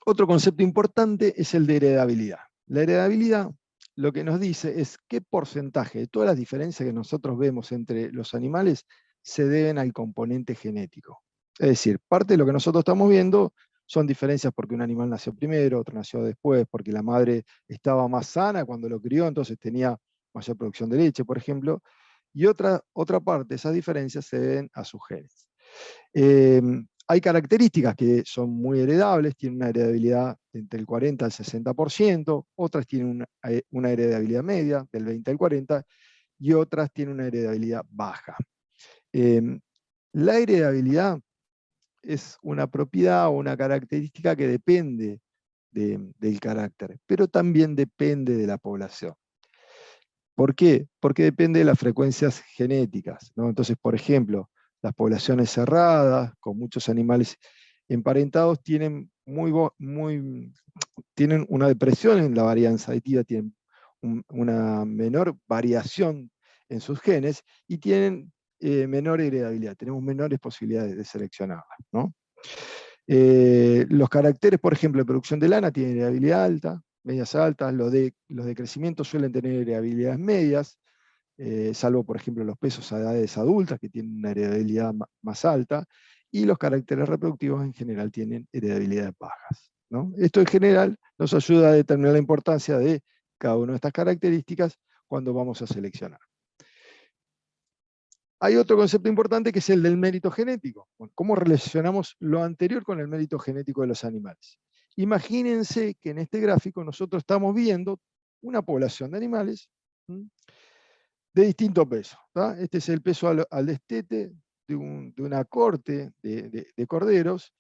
otro concepto importante es el de heredabilidad. La heredabilidad lo que nos dice es qué porcentaje de todas las diferencias que nosotros vemos entre los animales se deben al componente genético. Es decir, parte de lo que nosotros estamos viendo son diferencias porque un animal nació primero, otro nació después, porque la madre estaba más sana cuando lo crió, entonces tenía mayor producción de leche, por ejemplo, Y otra parte de esas diferencias se deben a sus genes. Hay características que son muy heredables, tienen una heredabilidad entre el 40 al 60%, otras tienen una heredabilidad media del 20 al 40%, y otras tienen una heredabilidad baja. La heredabilidad es una propiedad o una característica que depende del carácter, pero también depende de la población. ¿Por qué? Porque depende de las frecuencias genéticas, ¿no? Entonces, por ejemplo, las poblaciones cerradas, con muchos animales emparentados, tienen una depresión en la varianza aditiva, tienen una menor variación en sus genes y tienen menor heredabilidad, tenemos menores posibilidades de seleccionarlas, ¿no? Los caracteres, por ejemplo, de producción de lana tienen heredabilidad alta, medias altas, los de crecimiento suelen tener heredabilidades medias, salvo por ejemplo los pesos a edades adultas que tienen una heredabilidad más alta, y los caracteres reproductivos en general tienen heredabilidades bajas, ¿no? Esto en general nos ayuda a determinar la importancia de cada una de estas características cuando vamos a seleccionar. Hay otro concepto importante que es el del mérito genético. Bueno, ¿cómo relacionamos lo anterior con el mérito genético de los animales? Imagínense que en este gráfico nosotros estamos viendo una población de animales de distinto peso, ¿tá? Este es el peso al destete de una corte de corderos.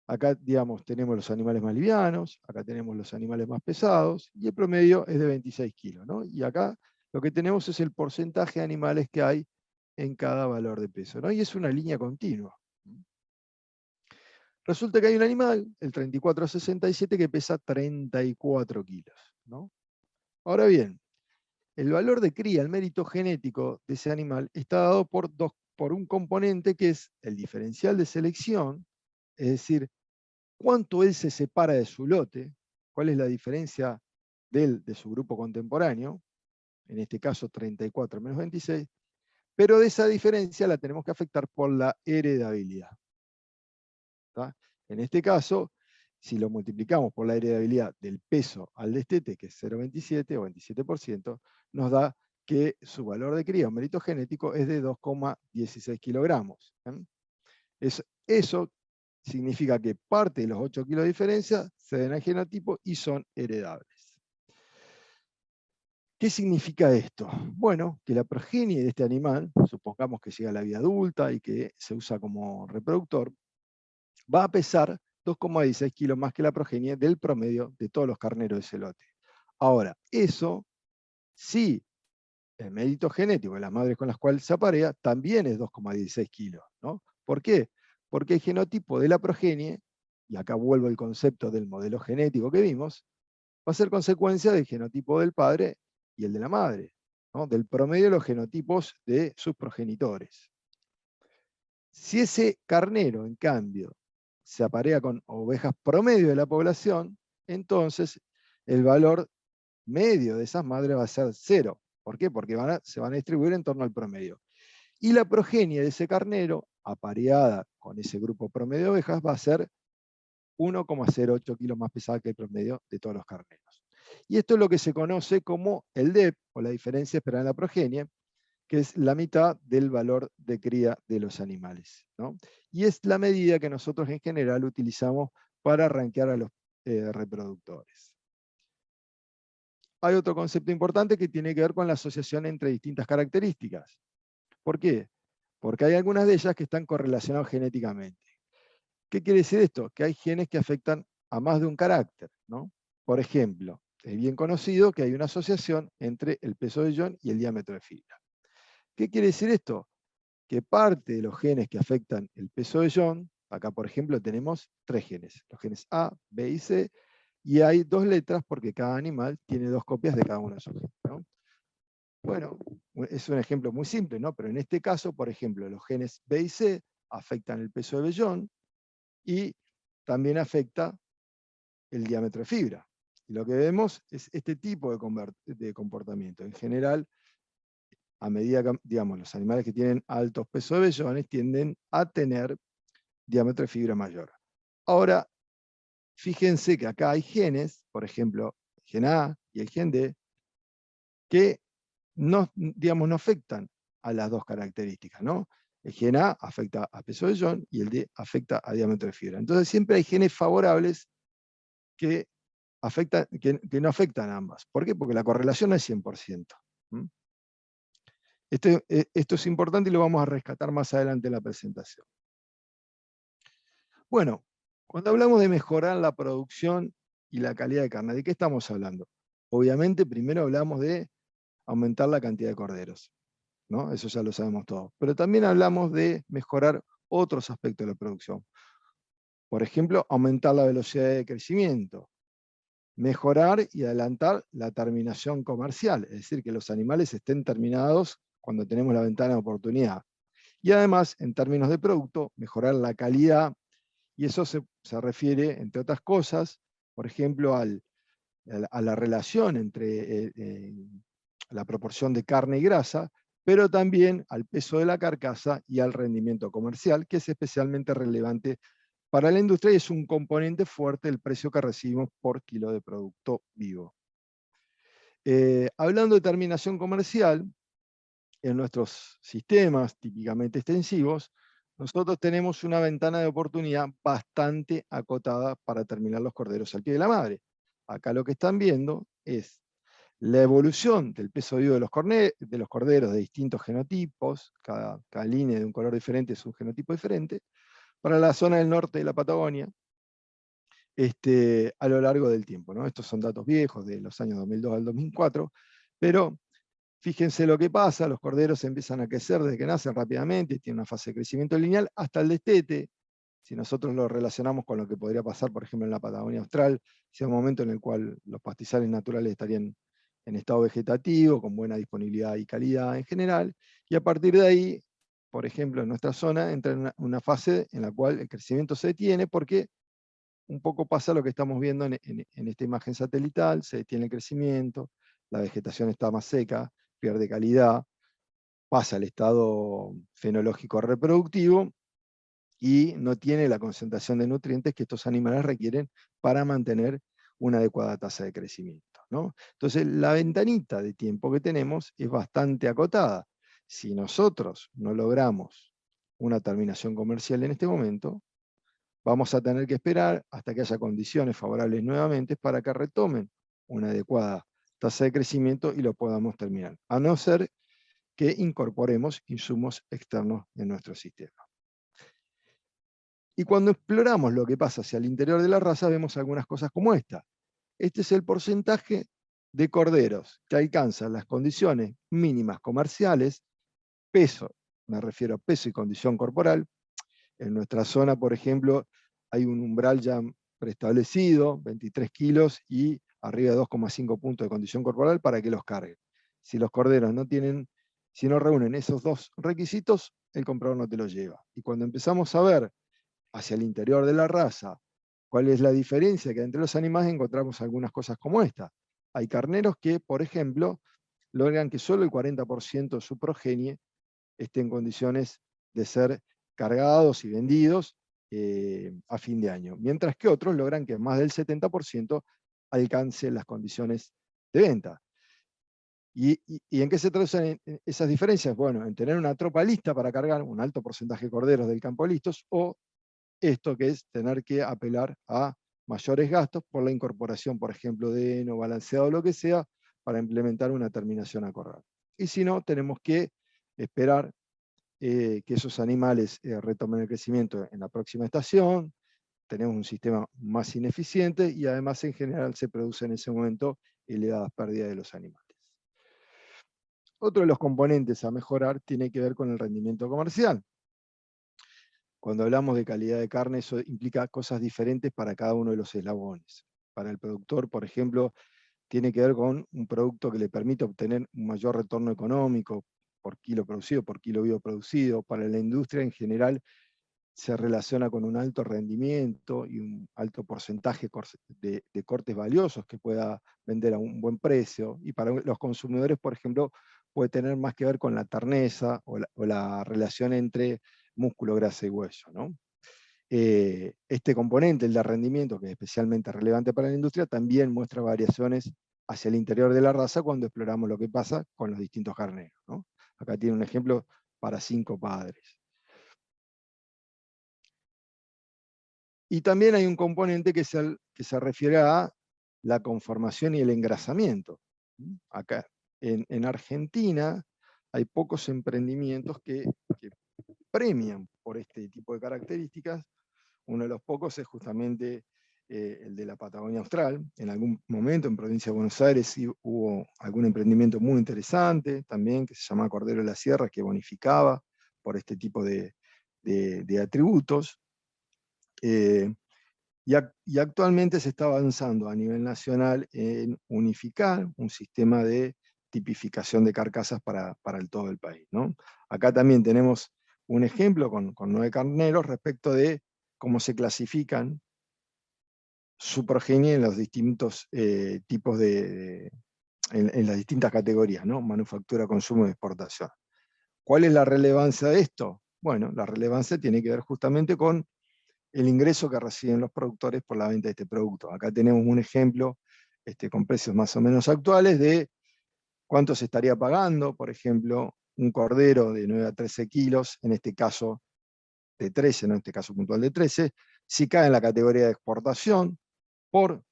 Acá, digamos, tenemos los animales más livianos, acá tenemos los animales más pesados, y el promedio es de 26 kilos, ¿no? Y acá lo que tenemos es el porcentaje de animales que hay en cada valor de peso, ¿no? Y es una línea continua. Resulta que hay un animal, el 3467, que pesa 34 kilos, ¿no? Ahora bien, el valor de cría, el mérito genético de ese animal, está dado por un componente que es el diferencial de selección, es decir, cuánto él se separa de su lote, cuál es la diferencia de su grupo contemporáneo, en este caso 34 menos 26, pero de esa diferencia la tenemos que afectar por la heredabilidad. ¿Tá? En este caso, si lo multiplicamos por la heredabilidad del peso al destete, que es 0,27 o 27%, nos da que su valor de cría o mérito genético es de 2,16 kilogramos. Eso significa que parte de los 8 kilos de diferencia se den al genotipo y son heredables. ¿Qué significa esto? Bueno, que la progenie de este animal, supongamos que llega a la vida adulta y que se usa como reproductor, va a pesar 2,16 kilos más que la progenie del promedio de todos los carneros de ese lote. Ahora, eso, sí, el mérito genético de las madres con las cuales se aparea también es 2,16 kilos, ¿no? ¿Por qué? Porque el genotipo de la progenie, y acá vuelvo al concepto del modelo genético que vimos, va a ser consecuencia del genotipo del padre y el de la madre, ¿no? Del promedio de los genotipos de sus progenitores. Si ese carnero, en cambio, se aparea con ovejas promedio de la población, entonces el valor medio de esas madres va a ser 0. ¿Por qué? Porque se van a distribuir en torno al promedio. Y la progenie de ese carnero, apareada con ese grupo promedio de ovejas, va a ser 1,08 kilos más pesada que el promedio de todos los carneros. Y esto es lo que se conoce como el DEP, o la diferencia esperada en la progenie, que es la mitad del valor de cría de los animales, ¿no? Y es la medida que nosotros en general utilizamos para rankear a los reproductores. Hay otro concepto importante que tiene que ver con la asociación entre distintas características. ¿Por qué? Porque hay algunas de ellas que están correlacionadas genéticamente. ¿Qué quiere decir esto? Que hay genes que afectan a más de un carácter, ¿no? Por ejemplo, es bien conocido que hay una asociación entre el peso de ion y el diámetro de fibra. ¿Qué quiere decir esto? Que parte de los genes que afectan el peso de ion, acá por ejemplo tenemos 3 genes, los genes A, B y C, y hay 2 letras porque cada animal tiene 2 copias de cada uno de esos genes, ¿no? Bueno, es un ejemplo muy simple, ¿no? Pero en este caso, por ejemplo, los genes B y C afectan el peso de vellón y también afecta el diámetro de fibra. Y lo que vemos es este tipo de comportamiento. En general, a medida que, digamos, los animales que tienen altos pesos de vellones tienden a tener diámetro de fibra mayor. Ahora, fíjense que acá hay genes, por ejemplo, el gen A y el gen D, que no, digamos, no afectan a las dos características, ¿no? El gen A afecta a peso de ion y el D afecta a diámetro de fibra. Entonces siempre hay genes favorables que no afectan a ambas. ¿Por qué? Porque la correlación no es 100%. Esto es importante y lo vamos a rescatar más adelante en la presentación. Bueno, cuando hablamos de mejorar la producción y la calidad de carne, ¿de qué estamos hablando? Obviamente, primero hablamos de aumentar la cantidad de corderos, ¿no? Eso ya lo sabemos todos. Pero también hablamos de mejorar otros aspectos de la producción. Por ejemplo, aumentar la velocidad de crecimiento, mejorar y adelantar la terminación comercial, es decir, que los animales estén terminados cuando tenemos la ventana de oportunidad. Y además, en términos de producto, mejorar la calidad, y eso se refiere, entre otras cosas, por ejemplo, a la relación entre la proporción de carne y grasa, pero también al peso de la carcasa y al rendimiento comercial, que es especialmente relevante para la industria y es un componente fuerte del precio que recibimos por kilo de producto vivo. Hablando de terminación comercial, en nuestros sistemas típicamente extensivos, nosotros tenemos una ventana de oportunidad bastante acotada para terminar los corderos al pie de la madre. Acá lo que están viendo es la evolución del peso vivo de los corderos de distintos genotipos, cada línea de un color diferente es un genotipo diferente, para la zona del norte de la Patagonia, a lo largo del tiempo, ¿no? Estos son datos viejos, de los años 2002 al 2004, pero fíjense lo que pasa, los corderos empiezan a crecer desde que nacen rápidamente, tienen una fase de crecimiento lineal hasta el destete. Si nosotros lo relacionamos con lo que podría pasar, por ejemplo, en la Patagonia Austral, sea un momento en el cual los pastizales naturales estarían en estado vegetativo, con buena disponibilidad y calidad en general, y a partir de ahí, por ejemplo, en nuestra zona, entra en una fase en la cual el crecimiento se detiene, porque un poco pasa lo que estamos viendo en esta imagen satelital, se detiene el crecimiento, la vegetación está más seca, pierde calidad, pasa al estado fenológico reproductivo, y no tiene la concentración de nutrientes que estos animales requieren para mantener una adecuada tasa de crecimiento, ¿no? Entonces, la ventanita de tiempo que tenemos es bastante acotada. Si nosotros no logramos una terminación comercial en este momento, vamos a tener que esperar hasta que haya condiciones favorables nuevamente para que retomen una adecuada tasa de crecimiento y lo podamos terminar, a no ser que incorporemos insumos externos en nuestro sistema. Y cuando exploramos lo que pasa hacia el interior de la raza, vemos algunas cosas como esta. Este es el porcentaje de corderos que alcanzan las condiciones mínimas comerciales, peso, me refiero a peso y condición corporal. En nuestra zona, por ejemplo, hay un umbral ya preestablecido, 23 kilos y arriba de 2,5 puntos de condición corporal para que los carguen. Si los corderos si no reúnen esos dos requisitos, el comprador no te los lleva. Y cuando empezamos a ver hacia el interior de la raza cuál es la diferencia que hay entre los animales, encontramos algunas cosas como esta. Hay carneros que, por ejemplo, logran que solo el 40% de su progenie esté en condiciones de ser cargados y vendidos a fin de año, mientras que otros logran que más del 70% alcance las condiciones de venta. ¿Y en qué se traducen esas diferencias? Bueno, en tener una tropa lista para cargar un alto porcentaje de corderos del campo listos, o esto que es tener que apelar a mayores gastos por la incorporación, por ejemplo, de heno, balanceado o lo que sea, para implementar una terminación a corral. Y si no, tenemos que esperar que esos animales retomen el crecimiento en la próxima estación, tenemos un sistema más ineficiente y además en general se produce en ese momento elevadas pérdidas de los animales. Otro de los componentes a mejorar tiene que ver con el rendimiento comercial. Cuando hablamos de calidad de carne, eso implica cosas diferentes para cada uno de los eslabones. Para el productor, por ejemplo, tiene que ver con un producto que le permite obtener un mayor retorno económico por kilo producido, por kilo vivo producido. Para la industria en general se relaciona con un alto rendimiento y un alto porcentaje de cortes valiosos que pueda vender a un buen precio. Y para los consumidores, por ejemplo, puede tener más que ver con la terneza o la relación entre músculo, grasa y hueso, ¿no? Este componente, el de rendimiento, que es especialmente relevante para la industria, también muestra variaciones hacia el interior de la raza cuando exploramos lo que pasa con los distintos carneros, ¿no? Acá tiene un ejemplo para 5 padres. Y también hay un componente que se refiere a la conformación y el engrasamiento. Acá en Argentina hay pocos emprendimientos que premian por este tipo de características. Uno de los pocos es justamente el de la Patagonia Austral. En algún momento en provincia de Buenos Aires sí hubo algún emprendimiento muy interesante también, que se llama Cordero de la Sierra, que bonificaba por este tipo de atributos. Y actualmente se está avanzando a nivel nacional en unificar un sistema de tipificación de carcasas para todo el país, ¿no? Acá también tenemos un ejemplo con 9 carneros respecto de cómo se clasifican su progenie en los distintos tipos en las distintas categorías, ¿no? Manufactura, consumo y exportación. ¿Cuál es la relevancia de esto? Bueno, la relevancia tiene que ver justamente con el ingreso que reciben los productores por la venta de este producto. Acá tenemos un ejemplo con precios más o menos actuales de cuánto se estaría pagando, por ejemplo, un cordero de 9 a 13 kilos, en este caso de 13, no en este caso puntual de 13, si cae en la categoría de exportación por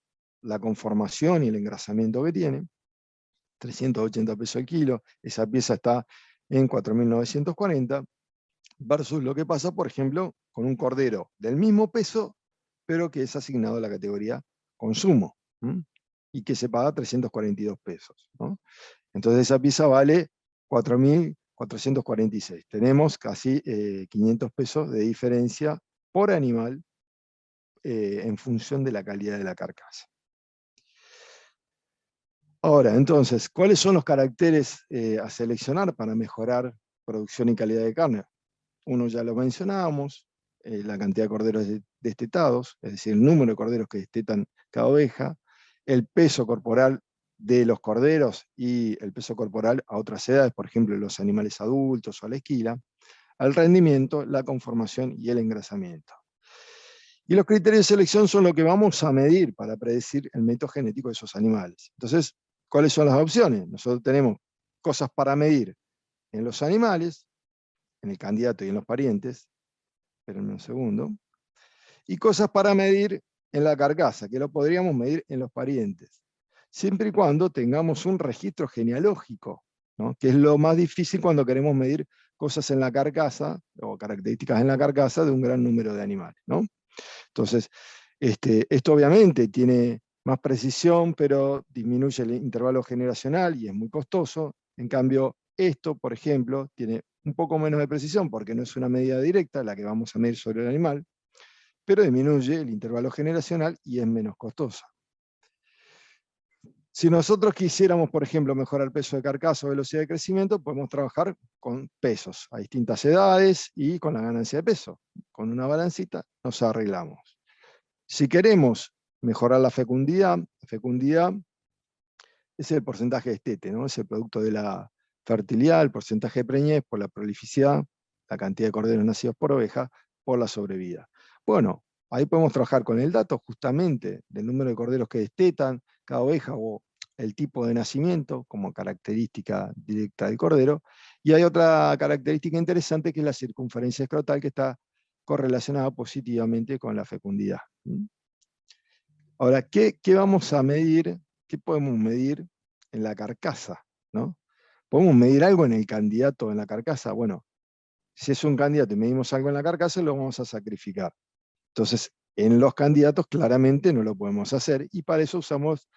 la conformación y el engrasamiento que tiene, 380 pesos el kilo, esa pieza está en 4.940, versus lo que pasa, por ejemplo, con un cordero del mismo peso, pero que es asignado a la categoría consumo, y que se paga 342 pesos. ¿No? Entonces esa pieza vale 4.446. Tenemos casi 500 pesos de diferencia por animal en función de la calidad de la carcasa. Ahora, entonces, ¿cuáles son los caracteres a seleccionar para mejorar producción y calidad de carne? Uno ya lo mencionábamos, la cantidad de corderos destetados, es decir, el número de corderos que destetan cada oveja, el peso corporal de los corderos y el peso corporal a otras edades, por ejemplo, los animales adultos o a la esquila, el rendimiento, la conformación y el engrasamiento. Y los criterios de selección son lo que vamos a medir para predecir el método genético de esos animales. Entonces, ¿cuáles son las opciones? Nosotros tenemos cosas para medir en los animales, en el candidato y en los parientes, espérenme un segundo, y cosas para medir en la carcasa, que lo podríamos medir en los parientes, siempre y cuando tengamos un registro genealógico, ¿no? Que es lo más difícil cuando queremos medir cosas en la carcasa, o características en la carcasa de un gran número de animales, ¿no? Entonces, esto obviamente tiene más precisión, pero disminuye el intervalo generacional y es muy costoso. En cambio, esto, por ejemplo, tiene un poco menos de precisión porque no es una medida directa la que vamos a medir sobre el animal, pero disminuye el intervalo generacional y es menos costosa. Si nosotros quisiéramos, por ejemplo, mejorar el peso de carcasa o velocidad de crecimiento, podemos trabajar con pesos a distintas edades y con la ganancia de peso. Con una balancita nos arreglamos. Si queremos mejorar la fecundidad es el porcentaje de estete, ¿no? Es el producto de la fertilidad, el porcentaje de preñez por la prolificidad, la cantidad de corderos nacidos por oveja, por la sobrevida. Bueno, ahí podemos trabajar con el dato justamente del número de corderos que destetan cada oveja o el tipo de nacimiento como característica directa del cordero. Y hay otra característica interesante que es la circunferencia escrotal, que está correlacionada positivamente con la fecundidad. Ahora, ¿qué vamos a medir? ¿Qué podemos medir en la carcasa? ¿No? ¿Podemos medir algo en el candidato en la carcasa? Bueno, si es un candidato y medimos algo en la carcasa, lo vamos a sacrificar. Entonces, en los candidatos claramente no lo podemos hacer, y para eso usamos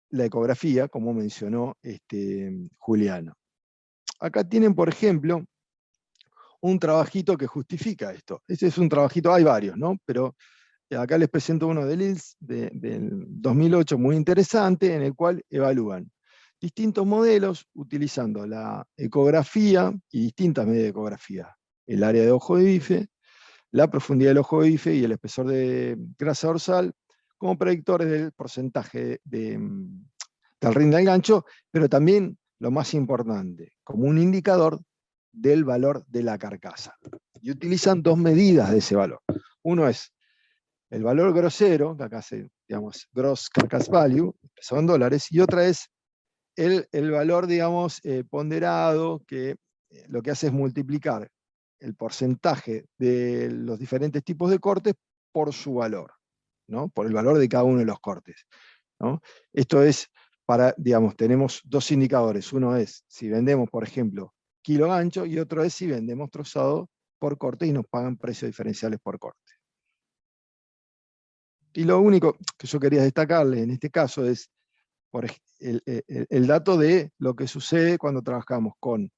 la ecografía, como mencionó Juliano. Acá tienen, por ejemplo, un trabajito que justifica esto. Este es un trabajito, hay varios, ¿no? Pero acá les presento uno del ILS del 2008 muy interesante, en el cual evalúan distintos modelos utilizando la ecografía y distintas medidas de ecografía. El área de ojo de bife, la profundidad del ojo de bife y el espesor de grasa dorsal como predictores del porcentaje del rin del gancho, pero también, lo más importante, como un indicador del valor de la carcasa. Y utilizan dos medidas de ese valor. Uno es el valor grosero, que acá se, digamos, gross carcass value, pesado en dólares, y otra es el valor, digamos, ponderado, que lo que hace es multiplicar el porcentaje de los diferentes tipos de cortes por su valor, ¿no? Por el valor de cada uno de los cortes, ¿no? Esto es para, digamos, tenemos dos indicadores. Uno es si vendemos, por ejemplo, kilo ancho, y otro es si vendemos trozado por corte y nos pagan precios diferenciales por corte. Y lo único que yo quería destacarle en este caso es el dato de lo que sucede cuando trabajamos con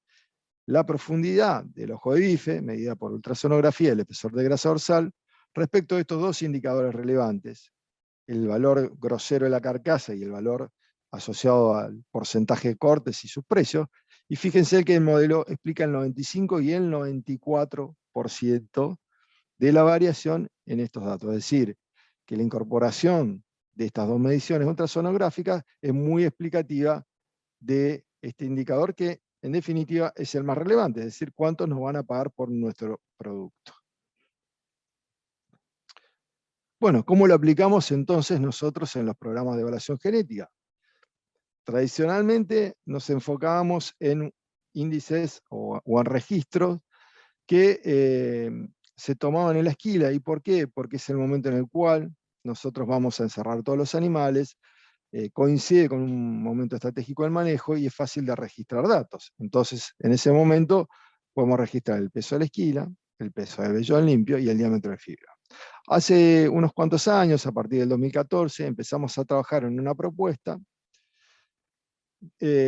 la profundidad del ojo de bife, medida por ultrasonografía, el espesor de grasa dorsal, respecto a estos dos indicadores relevantes, el valor grosero de la carcasa y el valor asociado al porcentaje de cortes y sus precios. Y fíjense que el modelo explica el 95 y el 94% de la variación en estos datos. Es decir, que la incorporación de estas dos mediciones ultrasonográficas es muy explicativa de este indicador, que en definitiva es el más relevante, es decir, cuánto nos van a pagar por nuestro producto. Bueno, ¿cómo lo aplicamos entonces nosotros en los programas de evaluación genética? Tradicionalmente nos enfocábamos en índices o en registros que se tomaban en la esquila. ¿Y por qué? Porque es el momento en el cual nosotros vamos a encerrar todos los animales, coincide con un momento estratégico del manejo y es fácil de registrar datos. Entonces, en ese momento podemos registrar el peso de la esquila, el peso del vellón limpio y el diámetro de fibra. Hace unos cuantos años, a partir del 2014, empezamos a trabajar en una propuesta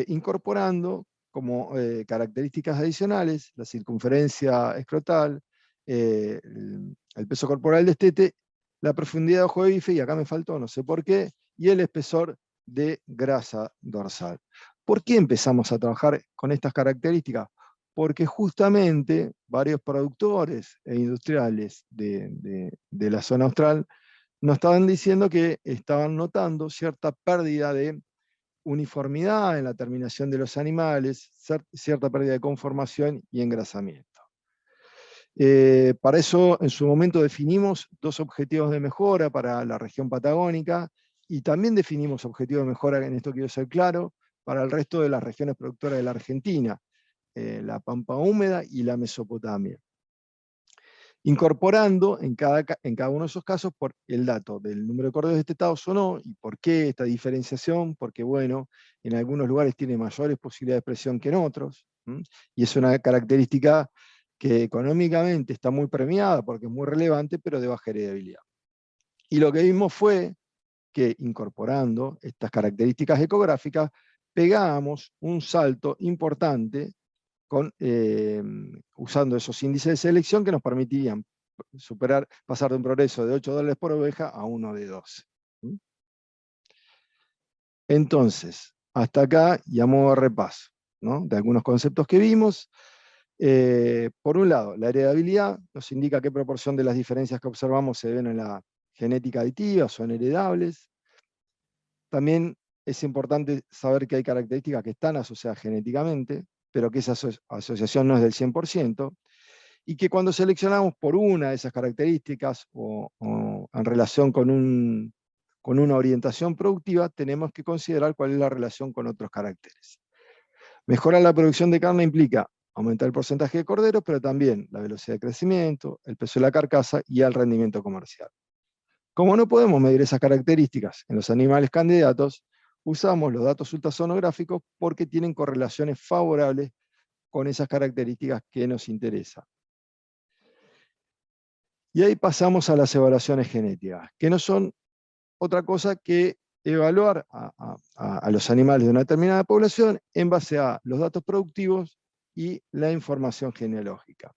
incorporando como características adicionales la circunferencia escrotal, el peso corporal de destete, la profundidad de ojo de bife, y acá me faltó, no sé por qué, y el espesor de grasa dorsal. ¿Por qué empezamos a trabajar con estas características? Porque justamente varios productores e industriales de la zona austral nos estaban diciendo que estaban notando cierta pérdida de uniformidad en la terminación de los animales, cierta pérdida de conformación y engrasamiento. Para eso, en su momento definimos dos objetivos de mejora para la región patagónica, y también definimos objetivos de mejora, en esto quiero ser claro, para el resto de las regiones productoras de la Argentina, la Pampa húmeda y la Mesopotamia, incorporando en cada uno de esos casos por el dato del número de corderos destetados o no. ¿Y por qué esta diferenciación? Porque, bueno, en algunos lugares tiene mayores posibilidades de expresión que en otros, y es una característica que económicamente está muy premiada porque es muy relevante, pero de baja heredabilidad. Y lo que vimos fue que, incorporando estas características ecográficas, pegábamos un salto importante usando esos índices de selección que nos permitirían pasar de un progreso de $8 por oveja a uno de 12. Entonces, hasta acá, y a modo de repaso, ¿no?, de algunos conceptos que vimos. Por un lado, la heredabilidad nos indica qué proporción de las diferencias que observamos se ven en la genética aditiva, son heredables. También es importante saber que hay características que están asociadas genéticamente, pero que esa asociación no es del 100%, y que cuando seleccionamos por una de esas características o en relación con una orientación productiva, tenemos que considerar cuál es la relación con otros caracteres. Mejorar la producción de carne implica aumentar el porcentaje de corderos, pero también la velocidad de crecimiento, el peso de la carcasa y el rendimiento comercial. Como no podemos medir esas características en los animales candidatos, usamos los datos ultrasonográficos porque tienen correlaciones favorables con esas características que nos interesan. Y ahí pasamos a las evaluaciones genéticas, que no son otra cosa que evaluar a los animales de una determinada población en base a los datos productivos y la información genealógica.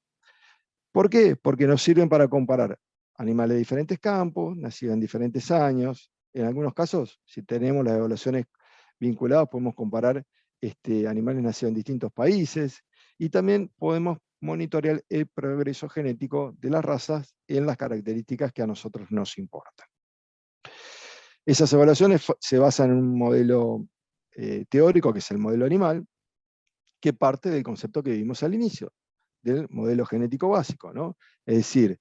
¿Por qué? Porque nos sirven para comparar animales de diferentes campos, nacidos en diferentes años. En algunos casos, si tenemos las evaluaciones vinculadas, podemos comparar animales nacidos en distintos países, y también podemos monitorear el progreso genético de las razas en las características que a nosotros nos importan. Esas evaluaciones se basan en un modelo teórico, que es el modelo animal, que parte del concepto que vimos al inicio, del modelo genético básico, ¿no? Es decir,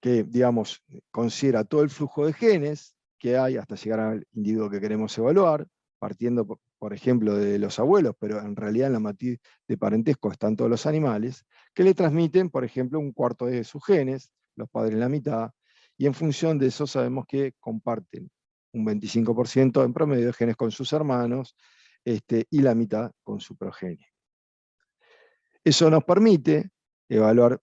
que, digamos, considera todo el flujo de genes que hay hasta llegar al individuo que queremos evaluar, partiendo, por ejemplo, de los abuelos, pero en realidad en la matriz de parentesco están todos los animales, que le transmiten, por ejemplo, un cuarto de sus genes, los padres la mitad, y en función de eso sabemos que comparten un 25% en promedio de genes con sus hermanos, y la mitad con su progenie. Eso nos permite evaluar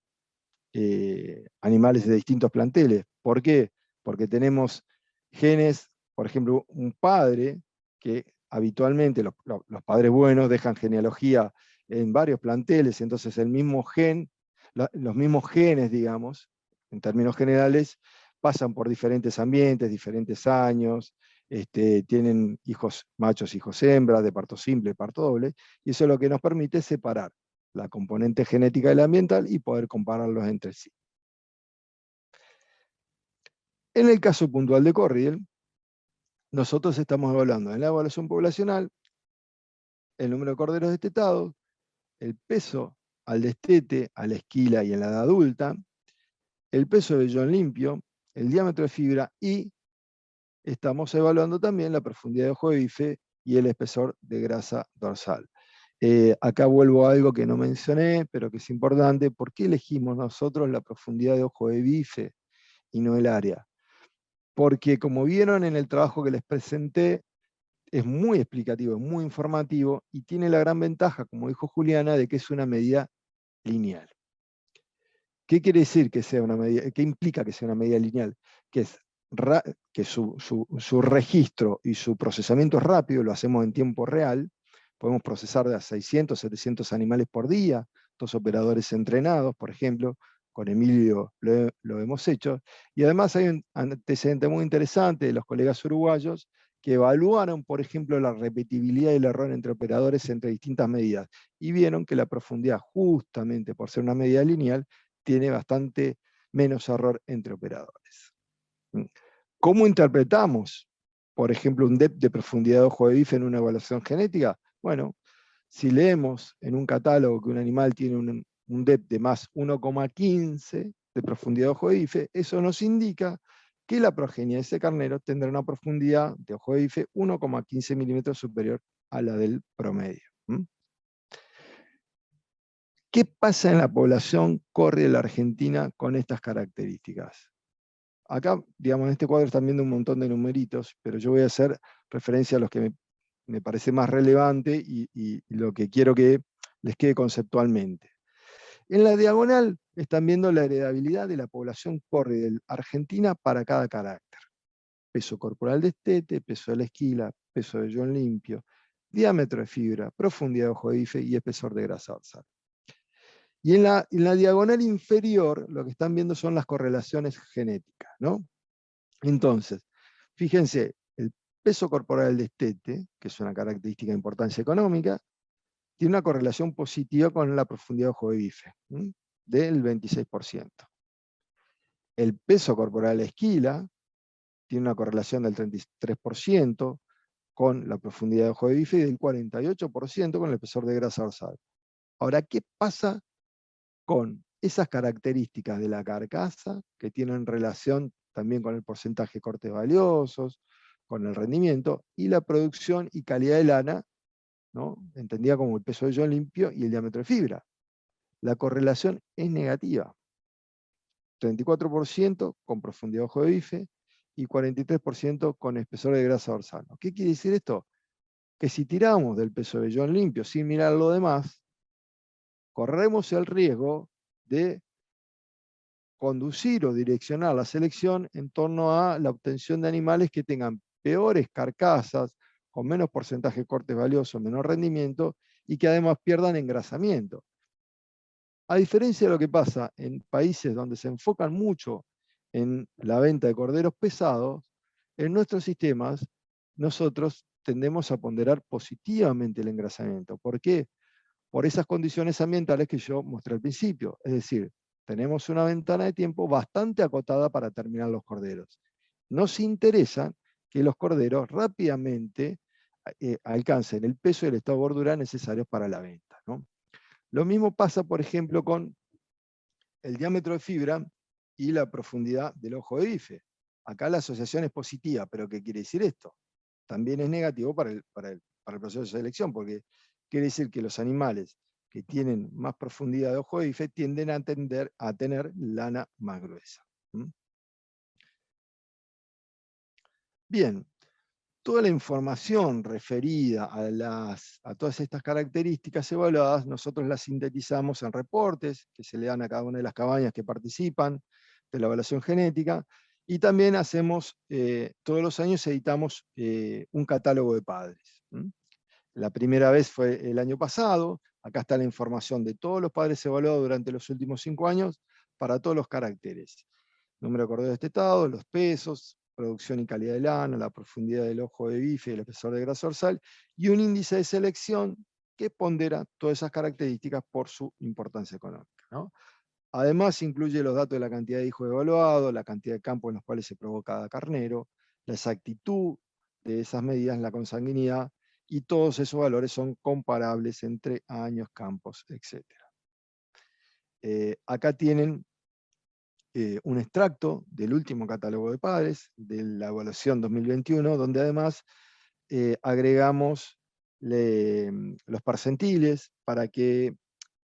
animales de distintos planteles. ¿Por qué? Porque tenemos genes, por ejemplo, un padre que habitualmente los padres buenos dejan genealogía en varios planteles, entonces el mismo gen, los mismos genes, digamos, en términos generales, pasan por diferentes ambientes, diferentes años, tienen hijos machos, hijos hembras, de parto simple, parto doble, y eso es lo que nos permite separar la componente genética y la ambiental y poder compararlos entre sí. En el caso puntual de Corriel, nosotros estamos evaluando en la evaluación poblacional el número de corderos destetados, el peso al destete, a la esquila y en la edad adulta, el peso de vellón limpio, el diámetro de fibra y estamos evaluando también la profundidad de ojo de bife y el espesor de grasa dorsal. Acá vuelvo a algo que no mencioné, pero que es importante. ¿Por qué elegimos nosotros la profundidad de ojo de bife y no el área? Porque como vieron en el trabajo que les presenté, es muy explicativo, es muy informativo y tiene la gran ventaja, como dijo Juliana, de que es una medida lineal. ¿Qué quiere decir que sea una medida? ¿Qué implica que sea una medida lineal? Que su registro y su procesamiento es rápido, lo hacemos en tiempo real, podemos procesar de a 600, 700 animales por día, 2 operadores entrenados, por ejemplo, con Emilio lo hemos hecho, y además hay un antecedente muy interesante de los colegas uruguayos que evaluaron, por ejemplo, la repetibilidad y el error entre operadores entre distintas medidas, y vieron que la profundidad, justamente por ser una medida lineal, tiene bastante menos error entre operadores. ¿Cómo interpretamos, por ejemplo, un depth de profundidad de ojo de bife en una evaluación genética? Bueno, si leemos en un catálogo que un animal tiene un depth de más 1,15 de profundidad de ojo de bife, eso nos indica que la progenie de ese carnero tendrá una profundidad de ojo de bife 1,15 milímetros superior a la del promedio. ¿Qué pasa en la población corre de la Argentina con estas características? Acá, digamos, en este cuadro están viendo un montón de numeritos, pero yo voy a hacer referencia a los que me parece más relevante y lo que quiero que les quede conceptualmente. En la diagonal están viendo la heredabilidad de la población corre argentina para cada carácter. Peso corporal de destete, peso de la esquila, peso de vellón limpio, diámetro de fibra, profundidad de ojo de bife y espesor de grasa dorsal. Y en la diagonal inferior lo que están viendo son las correlaciones genéticas, ¿no? Entonces, fíjense, el peso corporal del destete, que es una característica de importancia económica, tiene una correlación positiva con la profundidad de ojo de bife, del 26%. El peso corporal de la esquila tiene una correlación del 33% con la profundidad de ojo de bife y del 48% con el espesor de grasa dorsal. Ahora, ¿qué pasa con esas características de la carcasa que tienen relación también con el porcentaje de cortes valiosos, con el rendimiento, y la producción y calidad de lana, ¿no? Entendida como el peso de vellón limpio y el diámetro de fibra? La correlación es negativa. 34% con profundidad de ojo de bife y 43% con espesor de grasa dorsal. ¿Qué quiere decir esto? Que si tiramos del peso de vellón limpio sin mirar lo demás, corremos el riesgo de conducir o direccionar la selección en torno a la obtención de animales que tengan peores carcasas, con menos porcentaje de cortes valiosos, menor rendimiento, y que además pierdan engrasamiento. A diferencia de lo que pasa en países donde se enfocan mucho en la venta de corderos pesados, en nuestros sistemas nosotros tendemos a ponderar positivamente el engrasamiento. ¿Por qué? Por esas condiciones ambientales que yo mostré al principio. Es decir, tenemos una ventana de tiempo bastante acotada para terminar los corderos. Nos interesa que los corderos rápidamente alcancen el peso y el estado de gordura necesarios para la venta, ¿no? Lo mismo pasa, por ejemplo, con el diámetro de fibra y la profundidad del ojo de bife. Acá la asociación es positiva, pero ¿qué quiere decir esto? también es negativo para el proceso de selección, porque quiere decir que los animales que tienen más profundidad de ojo de bife tienden a tener lana más gruesa. Bien, toda la información referida a todas estas características evaluadas, nosotros las sintetizamos en reportes que se le dan a cada una de las cabañas que participan de la evaluación genética, y también hacemos, todos los años editamos un catálogo de padres. La primera vez fue el año pasado. Acá está la información de todos los padres evaluados durante los últimos 5 años para todos los caracteres. Número de corderos destetados, los pesos, producción y calidad de lana, la profundidad del ojo de bife y el espesor de grasa dorsal, y un índice de selección que pondera todas esas características por su importancia económica, ¿no? Además, incluye los datos de la cantidad de hijos evaluados, la cantidad de campos en los cuales se probó cada carnero, la exactitud de esas medidas, la consanguinidad, y todos esos valores son comparables entre años, campos, etc. Acá tienen un extracto del último catálogo de padres, de la evaluación 2021, donde además agregamos los percentiles para que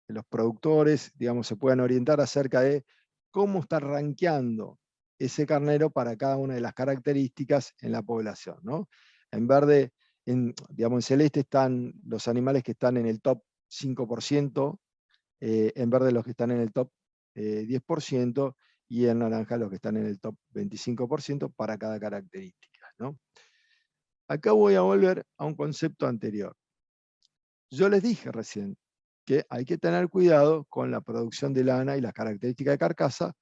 los productores, digamos, se puedan orientar acerca de cómo está rankeando ese carnero para cada una de las características en la población, ¿no? En verde, digamos, en celeste están los animales que están en el top 5%, en verde los que están en el top 10%, y en naranja los que están en el top 25% para cada característica, ¿no? Acá voy a volver a un concepto anterior. Yo les dije recién que hay que tener cuidado con la producción de lana y las características de carcasa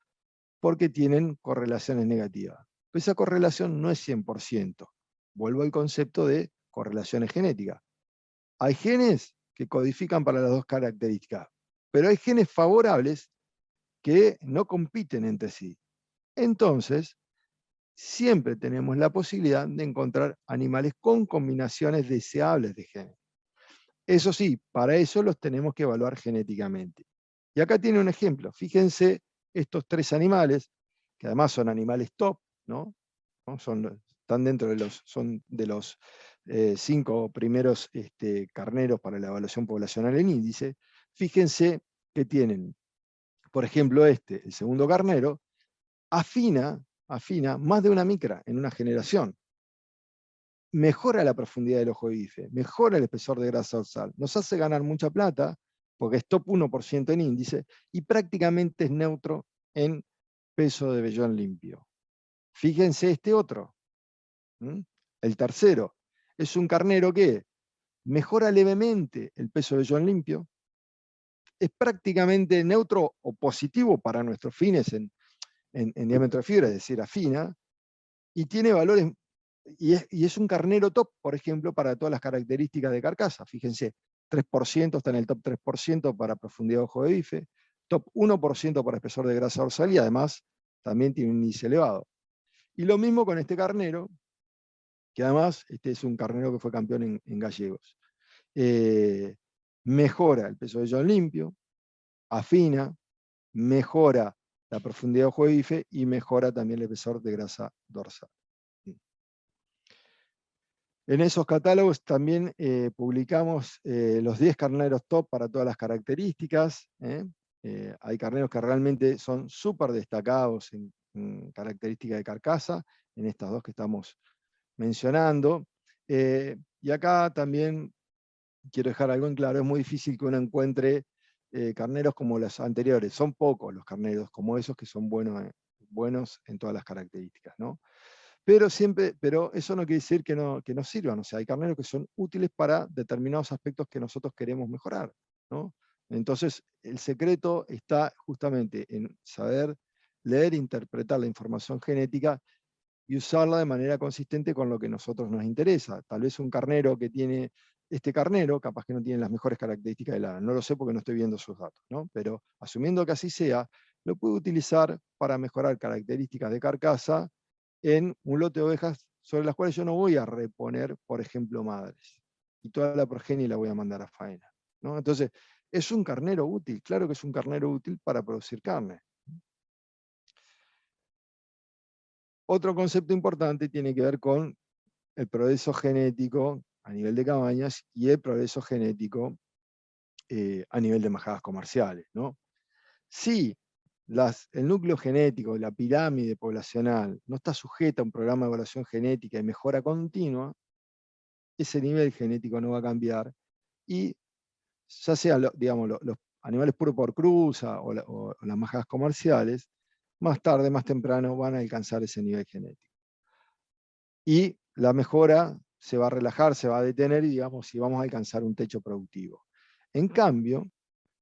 porque tienen correlaciones negativas. Pero esa correlación no es 100%. Vuelvo al concepto de correlaciones genéticas. Hay genes que codifican para las dos características, pero hay genes favorables que no compiten entre sí. Entonces, siempre tenemos la posibilidad de encontrar animales con combinaciones deseables de genes. Eso sí, para eso los tenemos que evaluar genéticamente. Y acá tiene un ejemplo. Fíjense estos 3 animales, que además son animales top, ¿no? Están dentro de los 5 primeros carneros para la evaluación poblacional en índice. Fíjense que tienen, por ejemplo, el segundo carnero, afina más de 1 micra en una generación. Mejora la profundidad del ojo de bife, mejora el espesor de grasa dorsal, nos hace ganar mucha plata, porque es top 1% en índice, y prácticamente es neutro en peso de vellón limpio. Fíjense este otro, el tercero, es un carnero que mejora levemente el peso de vellón limpio, es prácticamente neutro o positivo para nuestros fines en diámetro de fibra, es decir, afina, y tiene valores. Y es un carnero top, por ejemplo, para todas las características de carcasa. Fíjense, 3% está en el top 3% para profundidad de ojo de bife, top 1% para espesor de grasa dorsal, y además también tiene un índice elevado. Y lo mismo con este carnero, que además este es un carnero que fue campeón en gallegos. Mejora el peso de vellón limpio, afina, mejora la profundidad de ojo de bife y mejora también el espesor de grasa dorsal. En esos catálogos también publicamos los 10 carneros top para todas las características. Hay carneros que realmente son súper destacados en características de carcasa, en estas 2 que estamos mencionando. Y acá también quiero dejar algo en claro, es muy difícil que uno encuentre carneros como los anteriores. Son pocos los carneros como esos que son buenos en todas las características, ¿no? Pero eso no quiere decir que no sirvan. O sea, hay carneros que son útiles para determinados aspectos que nosotros queremos mejorar, ¿no? Entonces, el secreto está justamente en saber leer e interpretar la información genética y usarla de manera consistente con lo que a nosotros nos interesa. Tal vez un carnero que tiene este carnero, capaz que no tiene las mejores características de lana. No lo sé porque no estoy viendo sus datos, ¿no? Pero asumiendo que así sea, lo puedo utilizar para mejorar características de carcasa en un lote de ovejas sobre las cuales yo no voy a reponer, por ejemplo, madres. Y toda la progenie la voy a mandar a faena, ¿no? Entonces, ¿es un carnero útil? Claro que es un carnero útil para producir carne. Otro concepto importante tiene que ver con el progreso genético a nivel de cabañas y el progreso genético a nivel de majadas comerciales, ¿no? Si el núcleo genético, la pirámide poblacional, no está sujeta a un programa de evaluación genética y mejora continua, ese nivel genético no va a cambiar, y ya sea digamos, los animales puros por cruza o las majadas comerciales, más tarde, más temprano, van a alcanzar ese nivel genético. Y la mejora se va a relajar, se va a detener, y digamos, si vamos a alcanzar un techo productivo. En cambio,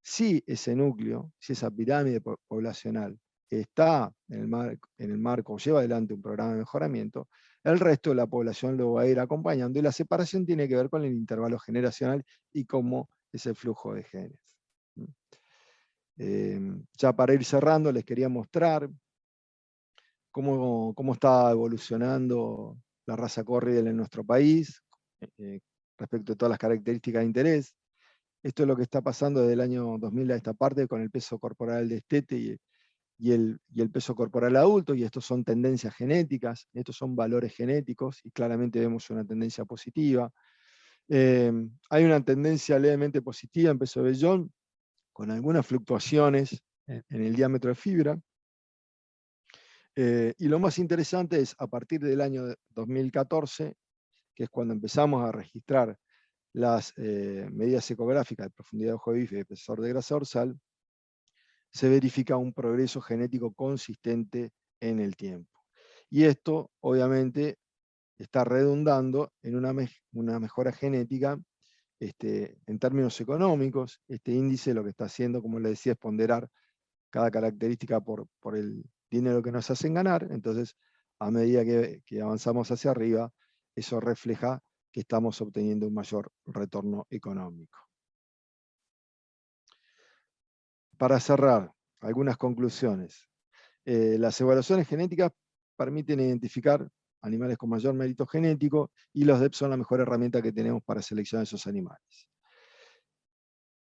si ese núcleo, si esa pirámide poblacional está en el marco o lleva adelante un programa de mejoramiento, el resto de la población lo va a ir acompañando, y la separación tiene que ver con el intervalo generacional y cómo es el flujo de genes. Ya para ir cerrando, les quería mostrar cómo está evolucionando la raza Corriedale en nuestro país, respecto a todas las características de interés. Esto es lo que está pasando desde el año 2000 a esta parte con el peso corporal destete y el peso corporal adulto, y estos son tendencias genéticas, estos son valores genéticos, y claramente vemos una tendencia positiva. Hay una tendencia levemente positiva en peso vellón, con algunas fluctuaciones en el diámetro de fibra. Y lo más interesante es, a partir del año 2014, que es cuando empezamos a registrar las medidas ecográficas de profundidad de ojo de bife y de espesor de grasa dorsal, se verifica un progreso genético consistente en el tiempo. Y esto, obviamente, está redundando en una mejora genética en términos económicos. Este índice lo que está haciendo, como les decía, es ponderar cada característica por el dinero que nos hacen ganar. Entonces, a medida que avanzamos hacia arriba, eso refleja que estamos obteniendo un mayor retorno económico. Para cerrar, algunas conclusiones. Las evaluaciones genéticas permiten identificar animales con mayor mérito genético, y los DEP son la mejor herramienta que tenemos para seleccionar esos animales.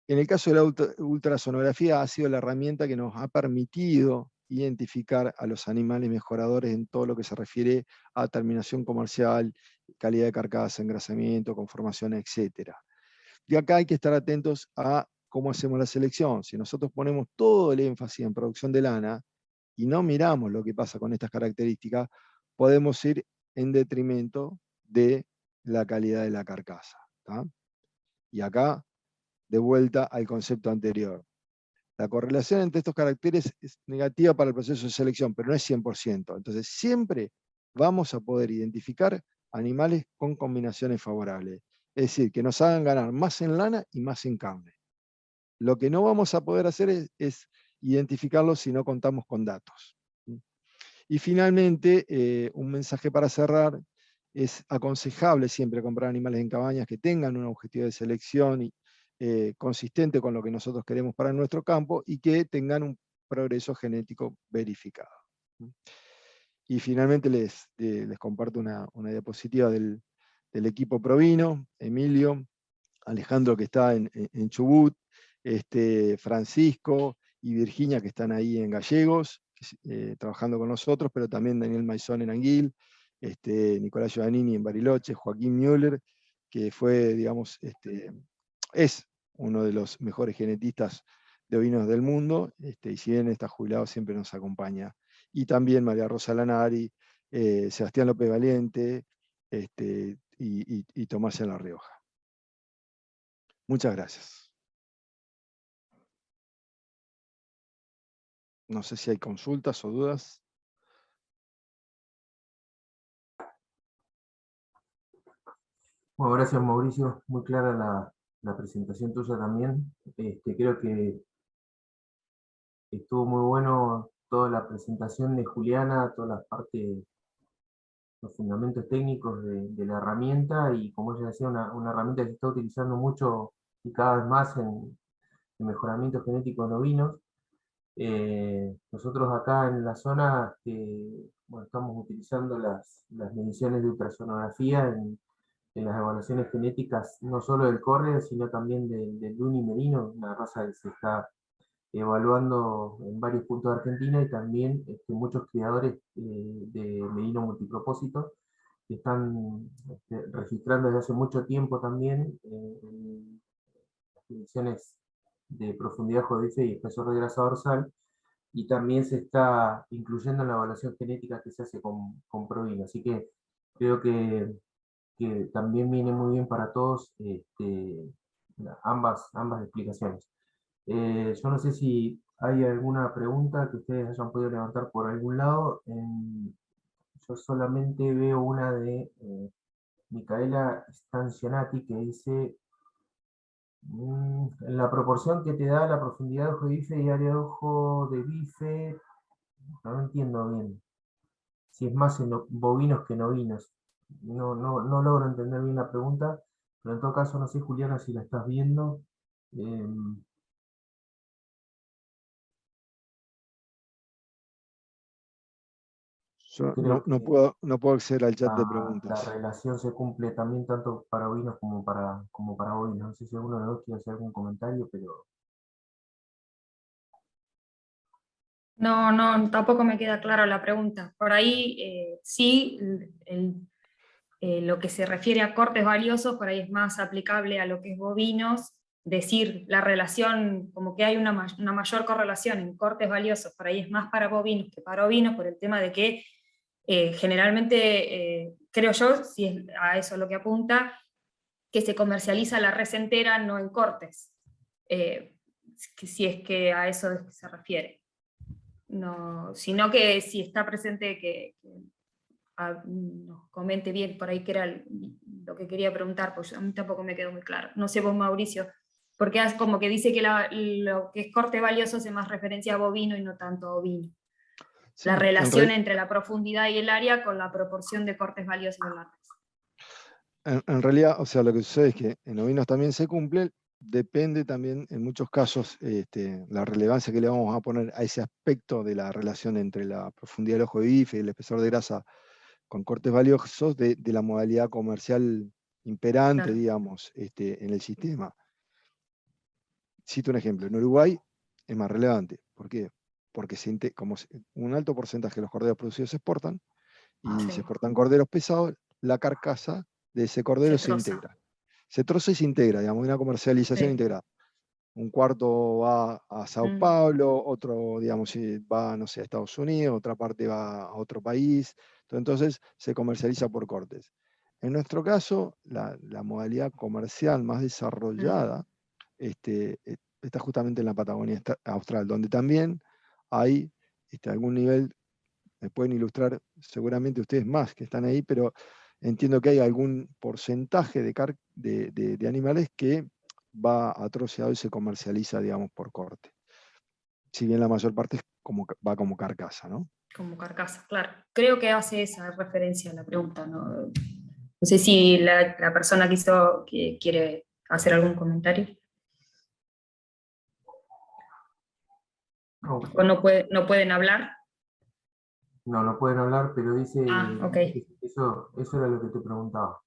En el caso de la ultrasonografía, ha sido la herramienta que nos ha permitido identificar a los animales mejoradores en todo lo que se refiere a terminación comercial, calidad de carcasa, engrasamiento, conformación, etc. Y acá hay que estar atentos a cómo hacemos la selección. Si nosotros ponemos todo el énfasis en producción de lana y no miramos lo que pasa con estas características, podemos ir en detrimento de la calidad de la carcasa, ¿tá? Y acá, de vuelta al concepto anterior. La correlación entre estos caracteres es negativa para el proceso de selección, pero no es 100%. Entonces, siempre vamos a poder identificar animales con combinaciones favorables. Es decir, que nos hagan ganar más en lana y más en carne. Lo que no vamos a poder hacer es identificarlos si no contamos con datos. Y finalmente, un mensaje para cerrar: es aconsejable siempre comprar animales en cabañas que tengan un objetivo de selección consistente con lo que nosotros queremos para nuestro campo, y que tengan un progreso genético verificado. Y finalmente les comparto una diapositiva del equipo Provino: Emilio, Alejandro, que está en Chubut, Francisco y Virginia, que están ahí en Gallegos, trabajando con nosotros, pero también Daniel Maizón en Anguil, Nicolás Giovannini en Bariloche, Joaquín Müller, que fue, digamos, es uno de los mejores genetistas de ovinos del mundo, y si bien está jubilado, siempre nos acompaña. Y también María Rosa Lanari, Sebastián López Valiente, y Tomás en La Rioja. Muchas gracias. No sé si hay consultas o dudas. Bueno, gracias Mauricio, muy clara la presentación tuya también. Creo que estuvo muy bueno toda la presentación de Juliana, toda la parte, los fundamentos técnicos de la herramienta, y como ella decía, una herramienta que se está utilizando mucho y cada vez más en mejoramiento genético en ovinos. Nosotros acá en la zona bueno, estamos utilizando las mediciones de ultrasonografía en las evaluaciones genéticas, no solo del córneo, sino también del Luni Merino, una raza que se está evaluando en varios puntos de Argentina, y también muchos criadores de merino multipropósito están registrando desde hace mucho tiempo también las mediciones de profundidad jodice y espesor de grasa dorsal, y también se está incluyendo en la evaluación genética que se hace con Provino. Así que creo que también viene muy bien para todos ambas explicaciones. Yo no sé si hay alguna pregunta que ustedes hayan podido levantar por algún lado. Yo solamente veo una de Micaela Stancionati que dice: en la proporción que te da la profundidad de ojo de bife y área de ojo de bife, no entiendo bien. Si es más en bovinos que en ovinos. No logro entender bien la pregunta, pero en todo caso, no sé, Juliana, si la estás viendo. Yo Creo no que puedo acceder al chat de la preguntas. relación se cumple también tanto para ovinos como para bovinos. No sé si alguno de los dos quiere hacer algún comentario, pero... No, tampoco me queda clara la pregunta. Por ahí sí, lo que se refiere a cortes valiosos, por ahí es más aplicable a lo que es bovinos, decir la relación, como que hay una mayor correlación en cortes valiosos, por ahí es más para bovinos que para ovinos, por el tema de que generalmente, creo yo, si es a eso lo que apunta, que se comercializa la res entera, no en cortes, si es que a eso es que se refiere. No, sino que si está presente que nos comente bien por ahí que era lo que quería preguntar, pues a mí tampoco me quedó muy claro. No sé vos, Mauricio, porque es como que dice que lo que es corte valioso hace más referencia a bovino y no tanto a ovino. Sí, La relación entre la profundidad y el área con la proporción de cortes valiosos en la res. en realidad, o sea, lo que sucede es que en ovinos también se cumple, depende también en muchos casos la relevancia que le vamos a poner a ese aspecto de la relación entre la profundidad del ojo de bife y el espesor de grasa con cortes valiosos de la modalidad comercial imperante, Claro. digamos, en el sistema. Cito un ejemplo, en Uruguay es más relevante. ¿Por qué? Porque como un alto porcentaje de los corderos producidos se exportan, y Sí. se exportan corderos pesados, la carcasa de ese cordero se troza. integra. Se troza y se integra, digamos, una comercialización Sí. integrada. Un cuarto va a Sao Paulo, otro, digamos, va, no sé, a Estados Unidos, otra parte va a otro país. Entonces se comercializa por cortes. En nuestro caso, la modalidad comercial más desarrollada está justamente en la Patagonia Austral, donde también hay algún nivel, me pueden ilustrar seguramente ustedes más que están ahí, pero entiendo que hay algún porcentaje de animales que va atroceado y se comercializa, digamos, por corte. Si bien la mayor parte va como carcasa, ¿no? Como carcasa, claro. Creo que hace esa referencia a la pregunta, ¿no? No sé si la persona que quiere hacer algún comentario. No, O no pueden hablar. no pueden hablar, pero dice Ok. eso era lo que te preguntaba.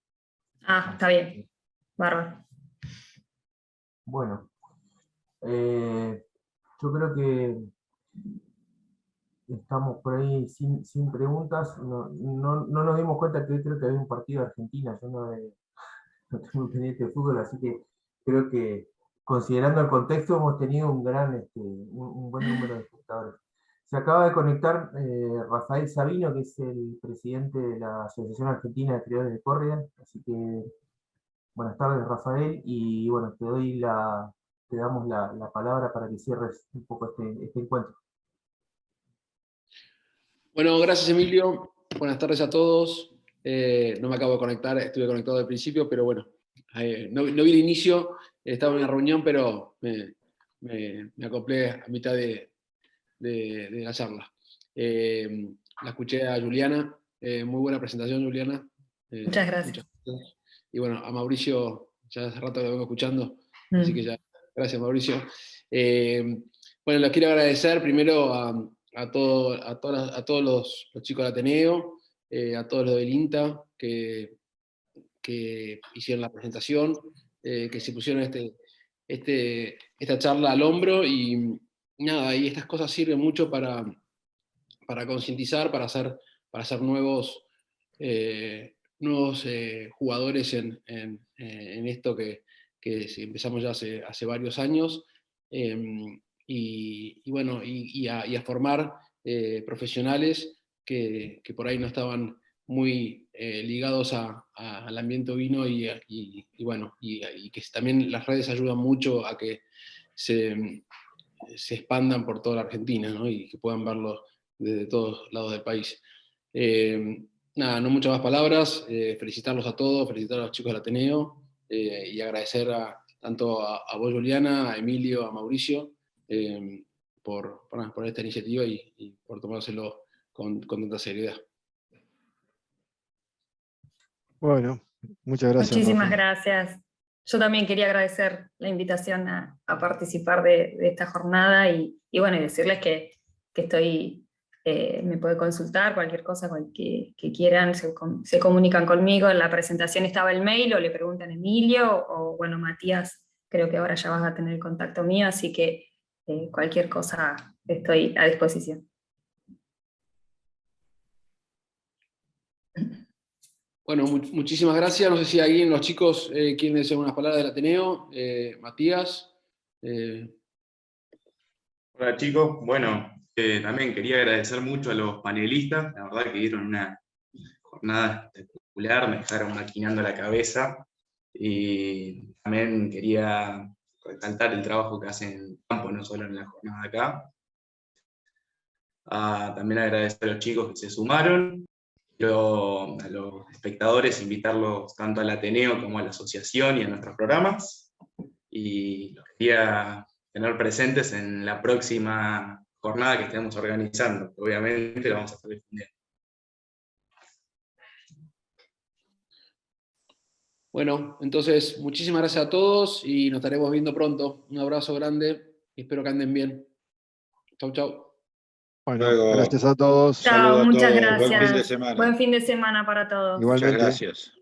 Está bien. Bárbaro. Bueno, yo creo que estamos por ahí sin preguntas. No nos dimos cuenta que hoy creo que había un partido de Argentina. Yo no estoy muy pendiente de fútbol, así que creo que, considerando el contexto, hemos tenido un buen número de espectadores. Se acaba de conectar Rafael Sabino, que es el presidente de la Asociación Argentina de Criadores de Córdoba. Así que buenas tardes, Rafael, y bueno, te damos la palabra para que cierres un poco este encuentro. Bueno, gracias, Emilio. Buenas tardes a todos. No me acabo de conectar, estuve conectado al principio, pero bueno, no vi el inicio, estaba en una reunión, pero me acoplé a mitad de la charla. La escuché a Juliana, muy buena presentación, Juliana. Muchas gracias. Muchas gracias. Y bueno, a Mauricio, ya hace rato que lo vengo escuchando, así que ya, gracias, Mauricio. Bueno, les quiero agradecer primero a todos los chicos del Ateneo, a todos los del INTA que hicieron la presentación, que se pusieron esta charla al hombro, y nada, y estas cosas sirven mucho para concientizar, para hacer nuevos jugadores en esto que empezamos ya hace varios años, y bueno, a formar profesionales que por ahí no estaban muy ligados al ambiente ovino, y que también las redes ayudan mucho a que se expandan por toda la Argentina, ¿no? Y que puedan verlo desde todos lados del país. Nada, no muchas más palabras, felicitarlos a todos, felicitar a los chicos del Ateneo, y agradecer tanto a vos, Juliana, a Emilio, a Mauricio, por esta iniciativa y por tomárselo con tanta seriedad. Bueno, muchas gracias. Muchísimas Rafa. gracias. Yo también quería agradecer la invitación a participar de esta jornada y bueno, y decirles que estoy, me puede consultar cualquier cosa que quieran, se comunican conmigo. En la presentación estaba el mail, o le preguntan a Emilio, o bueno, Matías, creo que ahora ya vas a tener el contacto mío, así que cualquier cosa estoy a disposición. Bueno, muchísimas gracias. No sé si alguien, los chicos, quieren decir unas palabras del Ateneo. Matías. Hola chicos, bueno, también quería agradecer mucho a los panelistas, la verdad que dieron una jornada espectacular, me dejaron maquinando la cabeza, y también quería resaltar el trabajo que hacen en campo, no solo en la jornada de acá. También agradecer a los chicos que se sumaron. Quiero a los espectadores invitarlos tanto al Ateneo como a la asociación y a nuestros programas, y los quería tener presentes en la próxima jornada que estemos organizando. Obviamente la vamos a estar difundiendo. Bueno, entonces, muchísimas gracias a todos y nos estaremos viendo pronto. Un abrazo grande y espero que anden bien. Chau, chau. Bueno, Luego. gracias a todos. Chao, Saludos a muchas todos. gracias. Buen fin de semana. Buen fin de semana para todos. Igualmente. Muchas gracias.